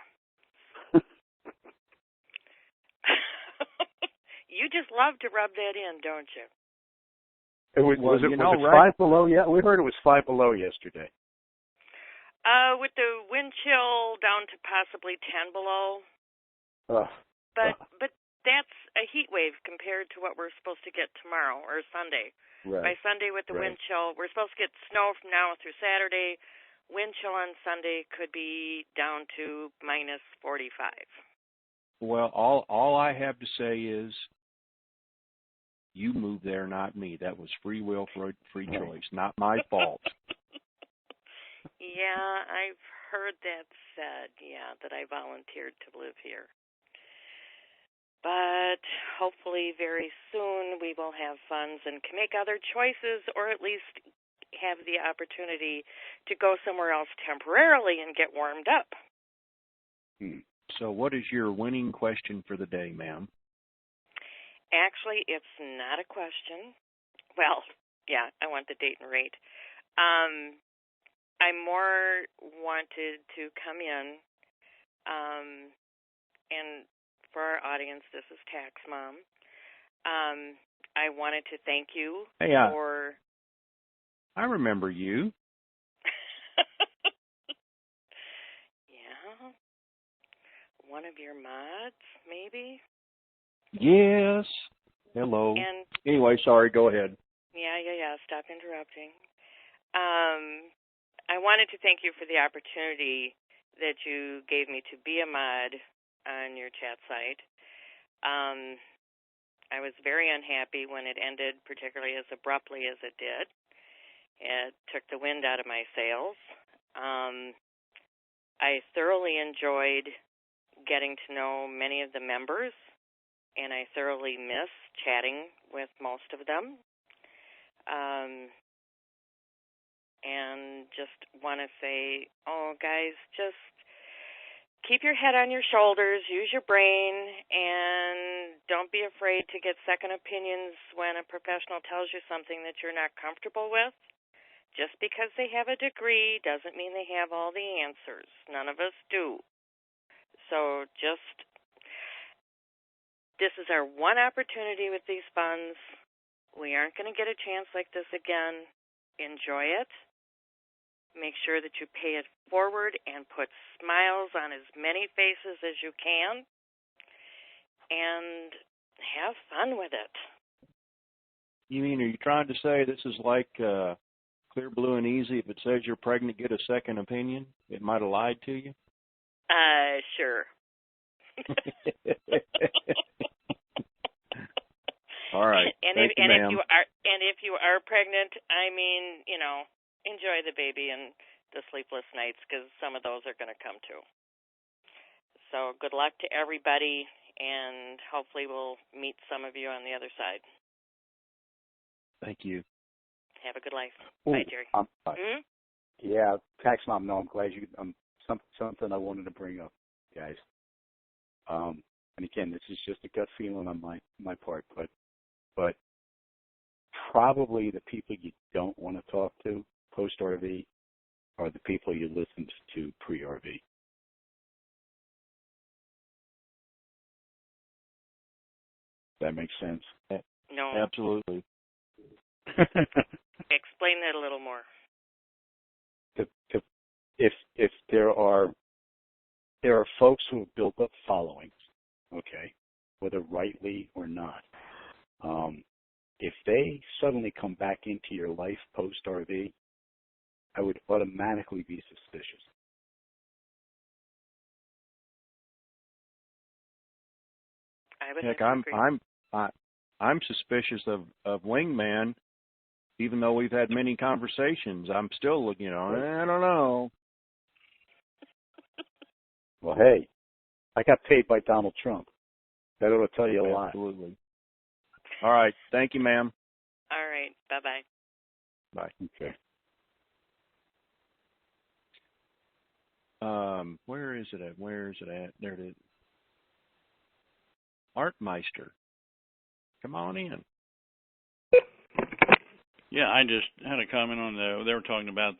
You just love to rub that in, don't you? Was it 5 below yet? We heard it was 5 below yesterday. With the wind chill down to possibly 10 below. But that's a heat wave compared to what we're supposed to get tomorrow or Sunday. Right. By Sunday with the wind chill, we're supposed to get snow from now through Saturday. Wind chill on Sunday could be down to minus 45. Well, all I have to say is you moved there, not me. That was free will, free choice, not my fault. Yeah, I've heard that said, that I volunteered to live here. But hopefully very soon we will have funds and can make other choices, or at least have the opportunity to go somewhere else temporarily and get warmed up. So what is your winning question for the day, ma'am? Actually, it's not a question. Well, I want the date and rate. I more wanted to come in, and for our audience, this is Tax Mom. I wanted to thank you for... I remember you. Yeah. One of your mods, maybe? Yes. Hello. And anyway, sorry, go ahead. Yeah. Stop interrupting. I wanted to thank you for the opportunity that you gave me to be a mod on your chat site. I was very unhappy when it ended, particularly as abruptly as it did. It took the wind out of my sails. I thoroughly enjoyed getting to know many of the members, and I thoroughly miss chatting with most of them. And just want to say, guys, just keep your head on your shoulders, use your brain, and don't be afraid to get second opinions when a professional tells you something that you're not comfortable with. Just because they have a degree doesn't mean they have all the answers. None of us do. So this is our one opportunity with these funds. We aren't going to get a chance like this again. Enjoy it. Make sure that you pay it forward and put smiles on as many faces as you can. And have fun with it. You mean, are you trying to say this is like Clear, Blue, and Easy? If it says you're pregnant, get a second opinion? It might have lied to you? Sure. All right. If ma'am. if you are pregnant, I mean, enjoy the baby and the sleepless nights, because some of those are going to come too. So good luck to everybody, and hopefully we'll meet some of you on the other side. Thank you. Have a good life. Ooh, Bye, Jerry. Mm-hmm. Yeah, Tax Mom, no, I'm glad you, something I wanted to bring up, guys. And again, this is just a gut feeling on my part, but probably the people you don't want to talk to post-RV are the people you listened to pre-RV. That makes sense? No. Absolutely. Explain that a little more. If there are folks who have built up followings, okay, whether rightly or not, if they suddenly come back into your life post-RV, I would automatically be suspicious. Heck, I'm suspicious of Wingman, even though we've had many conversations. I'm still looking, I don't know. Well, hey, I got paid by Donald Trump. That ought to tell you a lot. Absolutely. All right. Thank you, ma'am. All right. Bye-bye. Bye. Okay. Where is it at? There it is. Artmeister. Come on in. Yeah, I just had a comment on they were talking about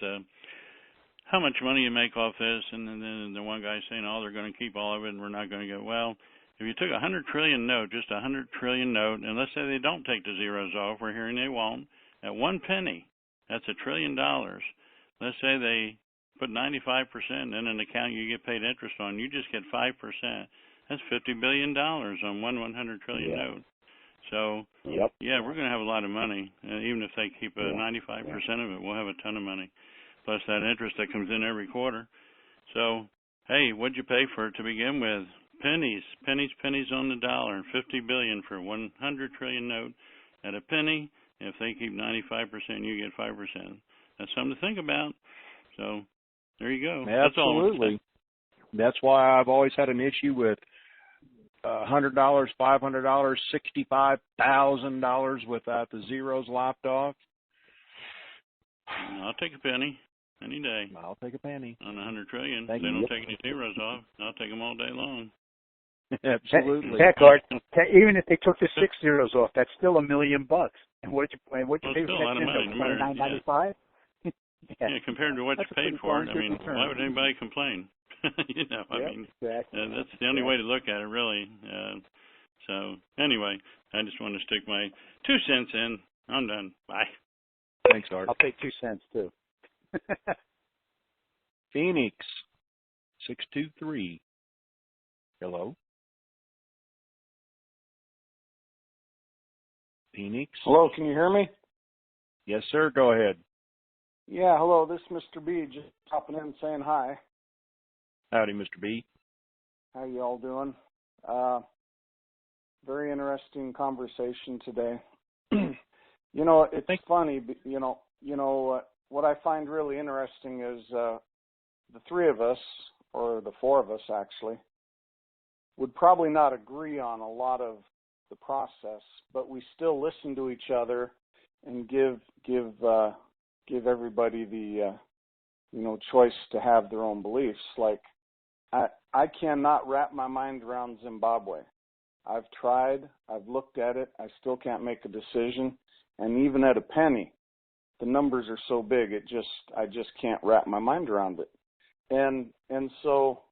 how much money you make off this, and then the one guy saying, they're going to keep all of it and we're not going to get, well, if you took a 100 trillion note, just a 100 trillion note, and let's say they don't take the zeros off, we're hearing they won't, at 1 penny, that's $1 trillion. Let's say they put 95% in an account you get paid interest on, you just get 5%. That's $50 billion on 100 trillion note. So, yeah, we're going to have a lot of money. Even if they keep 95% of it, we'll have a ton of money, plus that interest that comes in every quarter. So, hey, what'd you pay for it to begin with? Pennies on the dollar. 50 billion for 100 trillion note at a penny. If they keep 95%, you get 5%. That's something to think about. So, there you go. Absolutely. That's why I've always had an issue with $100, $500, $65,000 without the zeros lopped off. I'll take a penny any day. I'll take a penny. On 100 trillion. Thank they you. don't take any zeros off. I'll take them all day long. Absolutely. Heck, Art, even if they took the 6 zeros off, that's still $1 million. And what'd you pay for that? $29.95? Yeah, compared to what you paid for it, I mean, why would anybody complain? Exactly. That's the only way to look at it, really. So, anyway, I just want to stick my 2 cents in. I'm done. Bye. Thanks, Art. I'll take 2 cents, too. Phoenix, 623. Hello? Phoenix? Hello, can you hear me? Yes, sir. Go ahead. Yeah, hello. This is Mr. B. Just popping in and saying hi. Howdy, Mr. B. How you all doing? Very interesting conversation today. It's funny. what I find really interesting is the three of us, or the four of us actually, would probably not agree on a lot of the process, but we still listen to each other and give everybody the choice to have their own beliefs. Like I cannot wrap my mind around Zimbabwe. I've tried, I've looked at it, I still can't make a decision, and even at a penny, the numbers are so big I just can't wrap my mind around it. And so,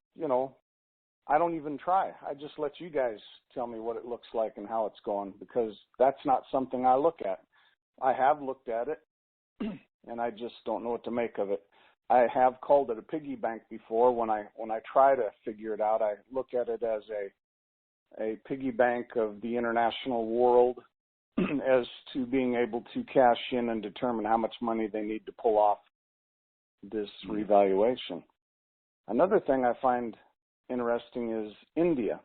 I don't even try. I just let you guys tell me what it looks like and how it's going, because that's not something I look at. I have looked at it, and I just don't know what to make of it. I have called it a piggy bank before. When I try to figure it out, I look at it as a piggy bank of the international world as to being able to cash in and determine how much money they need to pull off this revaluation. Another thing I find interesting is India.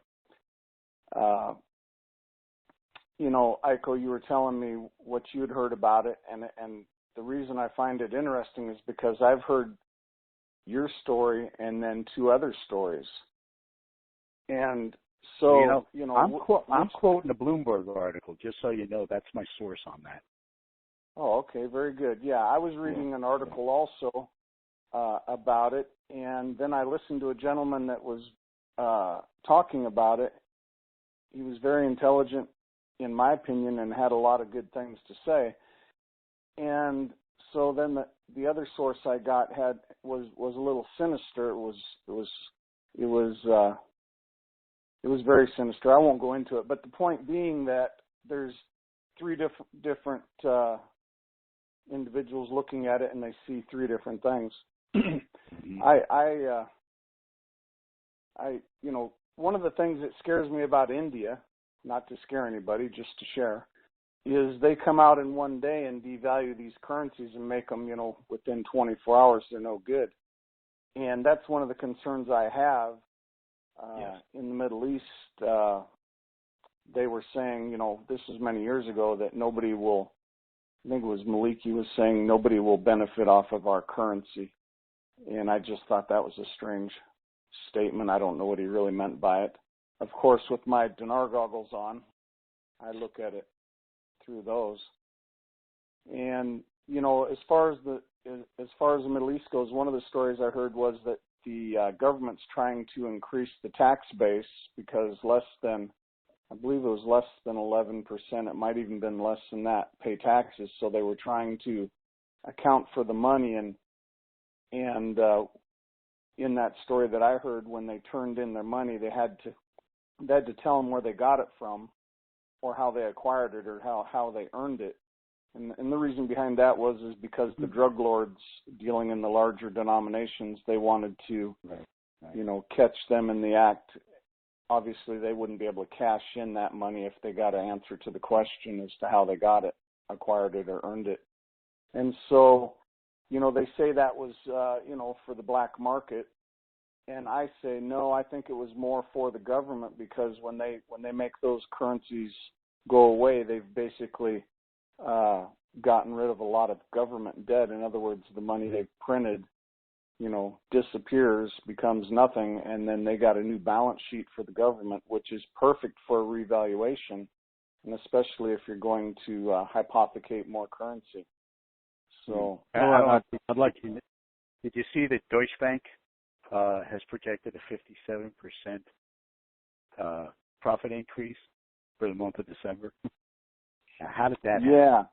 Aiko, you were telling me what you had heard about it, and the reason I find it interesting is because I've heard your story and then two other stories. And so, I'm quoting a Bloomberg article, just so you know. That's my source on that. Oh, okay, very good. Yeah, I was reading an article also about it, and then I listened to a gentleman that was talking about it. He was very intelligent, in my opinion, and had a lot of good things to say. And so then the other source I got was a little sinister. It was very sinister. I won't go into it, but the point being that there's three different individuals looking at it, and they see three different things. One of the things that scares me about India, not to scare anybody, just to share, is they come out in one day and devalue these currencies and make them, within 24 hours, they're no good. And that's one of the concerns I have. In the Middle East, they were saying, this is many years ago, that nobody will, I think it was Maliki was saying, nobody will benefit off of our currency. And I just thought that was a strange statement. I don't know what he really meant by it. Of course, with my dinar goggles on, I look at it through those. And, as far as the Middle East goes, one of the stories I heard was that the government's trying to increase the tax base because I believe it was less than 11%, it might even been less than that, pay taxes. So they were trying to account for the money, and in that story that I heard, when they turned in their money, they had to tell them where they got it from, or how they acquired it, or how they earned it. And the reason behind that was because the drug lords dealing in the larger denominations, they wanted to, catch them in the act. Obviously, they wouldn't be able to cash in that money if they got an answer to the question as to how they got it, acquired it, or earned it. And so, they say that was, for the black market. And I say, no, I think it was more for the government, because when they make those currencies go away, they've basically gotten rid of a lot of government debt. In other words, the money they've printed, disappears, becomes nothing, and then they got a new balance sheet for the government, which is perfect for a revaluation, and especially if you're going to hypothecate more currency. So I'd like to. Did you see that Deutsche Bank has projected a 57% profit increase for the month of December? How did that happen?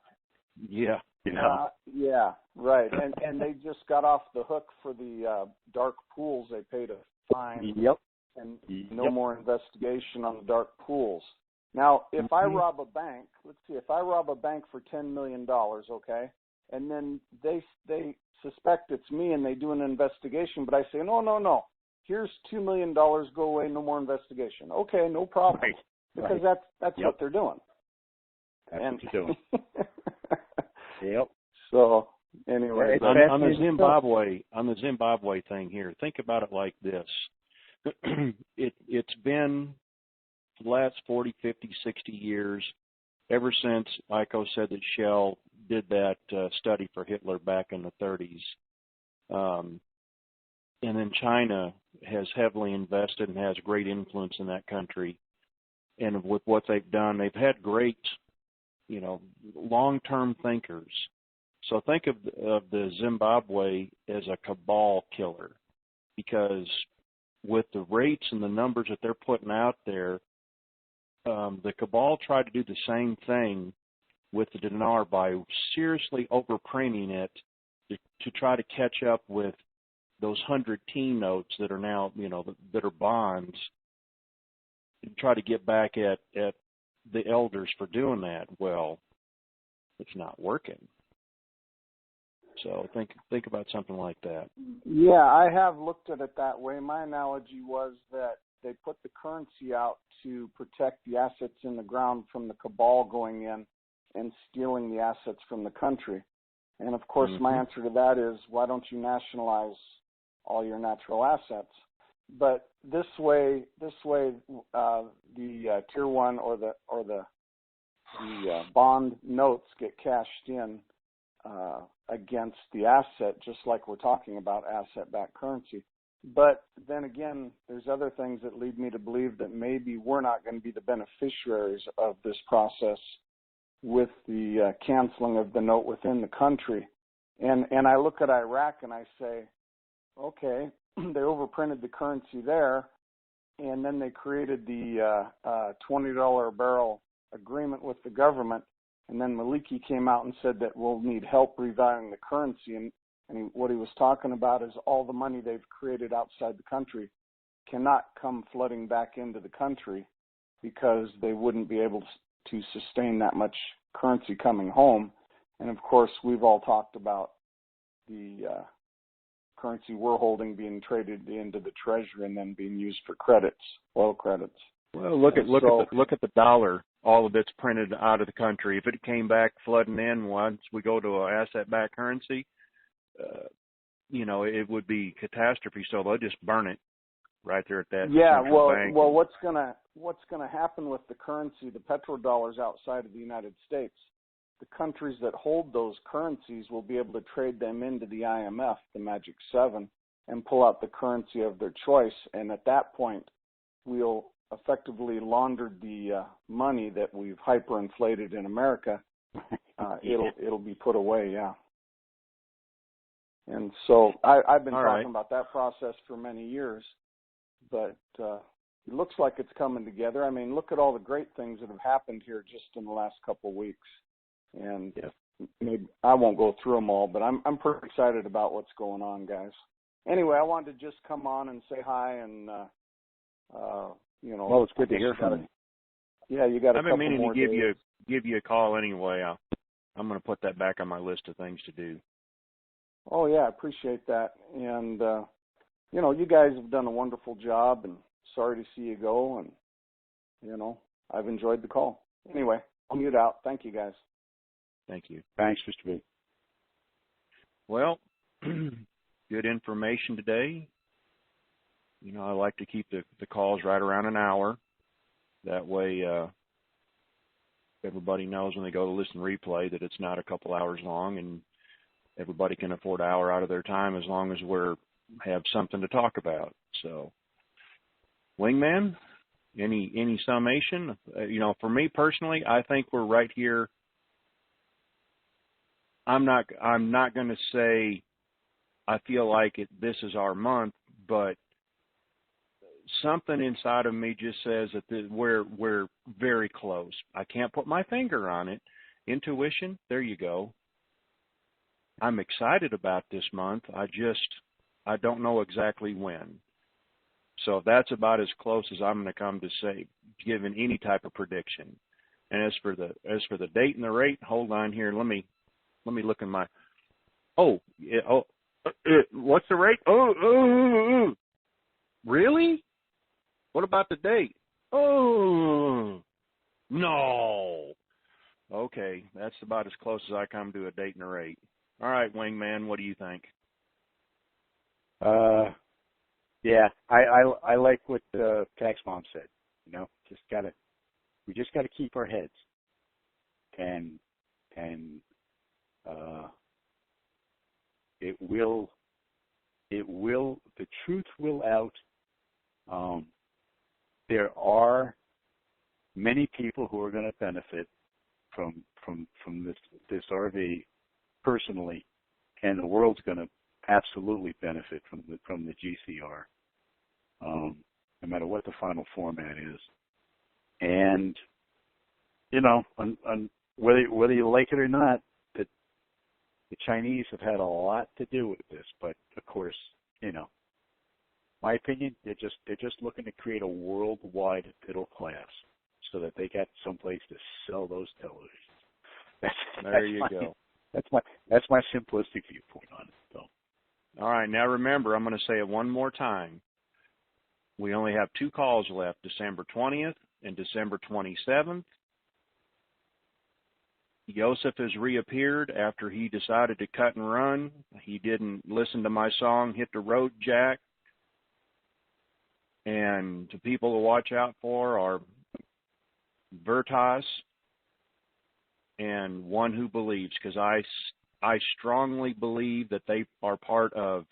Yeah. Yeah, right. And they just got off the hook for the dark pools. They paid a fine. Yep. And no more investigation on the dark pools. Now, if I rob a bank, if I rob a bank for $10 million, okay, and then they suspect it's me and they do an investigation, but I say, no, here's $2 million, go away, no more investigation. Okay, no problem. Right. Because that's what they're doing. That's what they're doing. Yep. So anyway, on the Zimbabwe thing here, think about it like this. It's been the last 40, 50, 60 years, ever since Aiko said that Shell did that study for Hitler back in the 30s. And then China has heavily invested and has great influence in that country. And with what they've done, they've had great, long-term thinkers. So think of the Zimbabwe as a cabal killer, because with the rates and the numbers that they're putting out there, the cabal tried to do the same thing with the dinar by seriously overprinting it to try to catch up with those 100 teen notes that are now, that are bonds, and try to get back at the elders for doing that. Well, it's not working. So think about something like that. Yeah, I have looked at it that way. My analogy was that they put the currency out to protect the assets in the ground from the cabal going in and stealing the assets from the country. And of course, my answer to that is, why don't you nationalize all your natural assets? But this way, the tier one or the bond notes get cashed in against the asset, just like we're talking about asset-backed currency. But then again, there's other things that lead me to believe that maybe we're not going to be the beneficiaries of this process with the canceling of the note within the country. And I look at Iraq and I say, okay, they overprinted the currency there, and then they created the $20 a barrel agreement with the government, and then Maliki came out and said that we'll need help revaluing the currency, and what he was talking about is all the money they've created outside the country cannot come flooding back into the country because they wouldn't be able to sustain that much currency coming home. And of course, we've all talked about the currency we're holding being traded into the treasury and then being used for credits, oil credits. Well, look at the dollar. All of it's printed out of the country. If it came back flooding in once we go to an asset-backed currency, it would be catastrophe. So they'll just burn it right there at that central bank. Well, what's gonna happen with the currency, the petrodollars outside of the United States? The countries that hold those currencies will be able to trade them into the IMF, the Magic 7, and pull out the currency of their choice. And at that point, we'll effectively launder the money that we've hyperinflated in America. It'll be put away, yeah. And so I've been talking about that process for many years, but it looks like it's coming together. I mean, look at all the great things that have happened here just in the last couple of weeks. And maybe I won't go through them all, but I'm pretty excited about what's going on, guys. Anyway, I wanted to just come on and say hi, and well, it's good to hear from you. Yeah, you got a couple more days. I've been meaning to give you a call anyway. I'm going to put that back on my list of things to do. Oh yeah, I appreciate that, and you guys have done a wonderful job, and sorry to see you go, and I've enjoyed the call. Anyway, I'll mute out. Thank you, guys. Thank you. Thanks, Mr. B. Well, good information today. I like to keep the calls right around an hour. That way everybody knows when they go to listen replay that it's not a couple hours long, and everybody can afford an hour out of their time as long as have something to talk about. So, Wingman, any summation? For me personally, I think we're right here. I'm not going to say I feel like this is our month, but something inside of me just says that we're very close. I can't put my finger on it. Intuition, there you go. I'm excited about this month. I don't know exactly when. So that's about as close as I'm going to come to say, giving any type of prediction. And as for the date and the rate, hold on here. Let me look in my. What's the rate? Really? What about the date? Oh, no. Okay, that's about as close as I come to a date and a rate. All right, Wingman, what do you think? Yeah, I like what Tax Mom said. We just gotta keep our heads and The truth will out. There are many people who are going to benefit from this RV personally, and the world's going to absolutely benefit from the GCR, no matter what the final format is. And whether you like it or not, that the Chinese have had a lot to do with this. But of course, my opinion, they're just looking to create a worldwide middle class so that they got someplace to sell those televisions. There you go. That's my simplistic viewpoint on it. So. All right, now remember, I'm going to say it one more time. We only have 2 calls left, December 20th and December 27th. Joseph has reappeared after he decided to cut and run. He didn't listen to my song, Hit the Road, Jack. And the people to watch out for are Vertas and One Who Believes, because I strongly believe that they are part of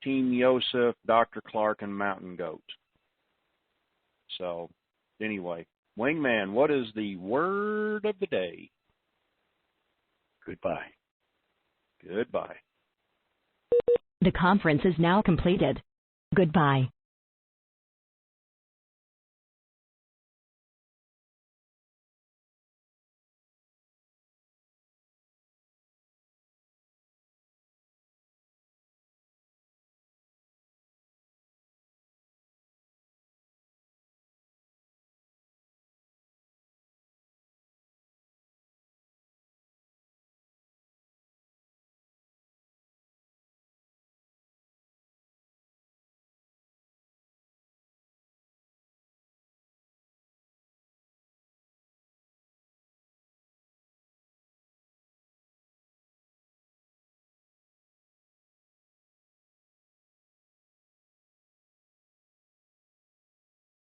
Team Yosef, Dr. Clark, and Mountain Goat. So, anyway, Wingman, what is the word of the day? Goodbye. Goodbye. The conference is now completed. Goodbye.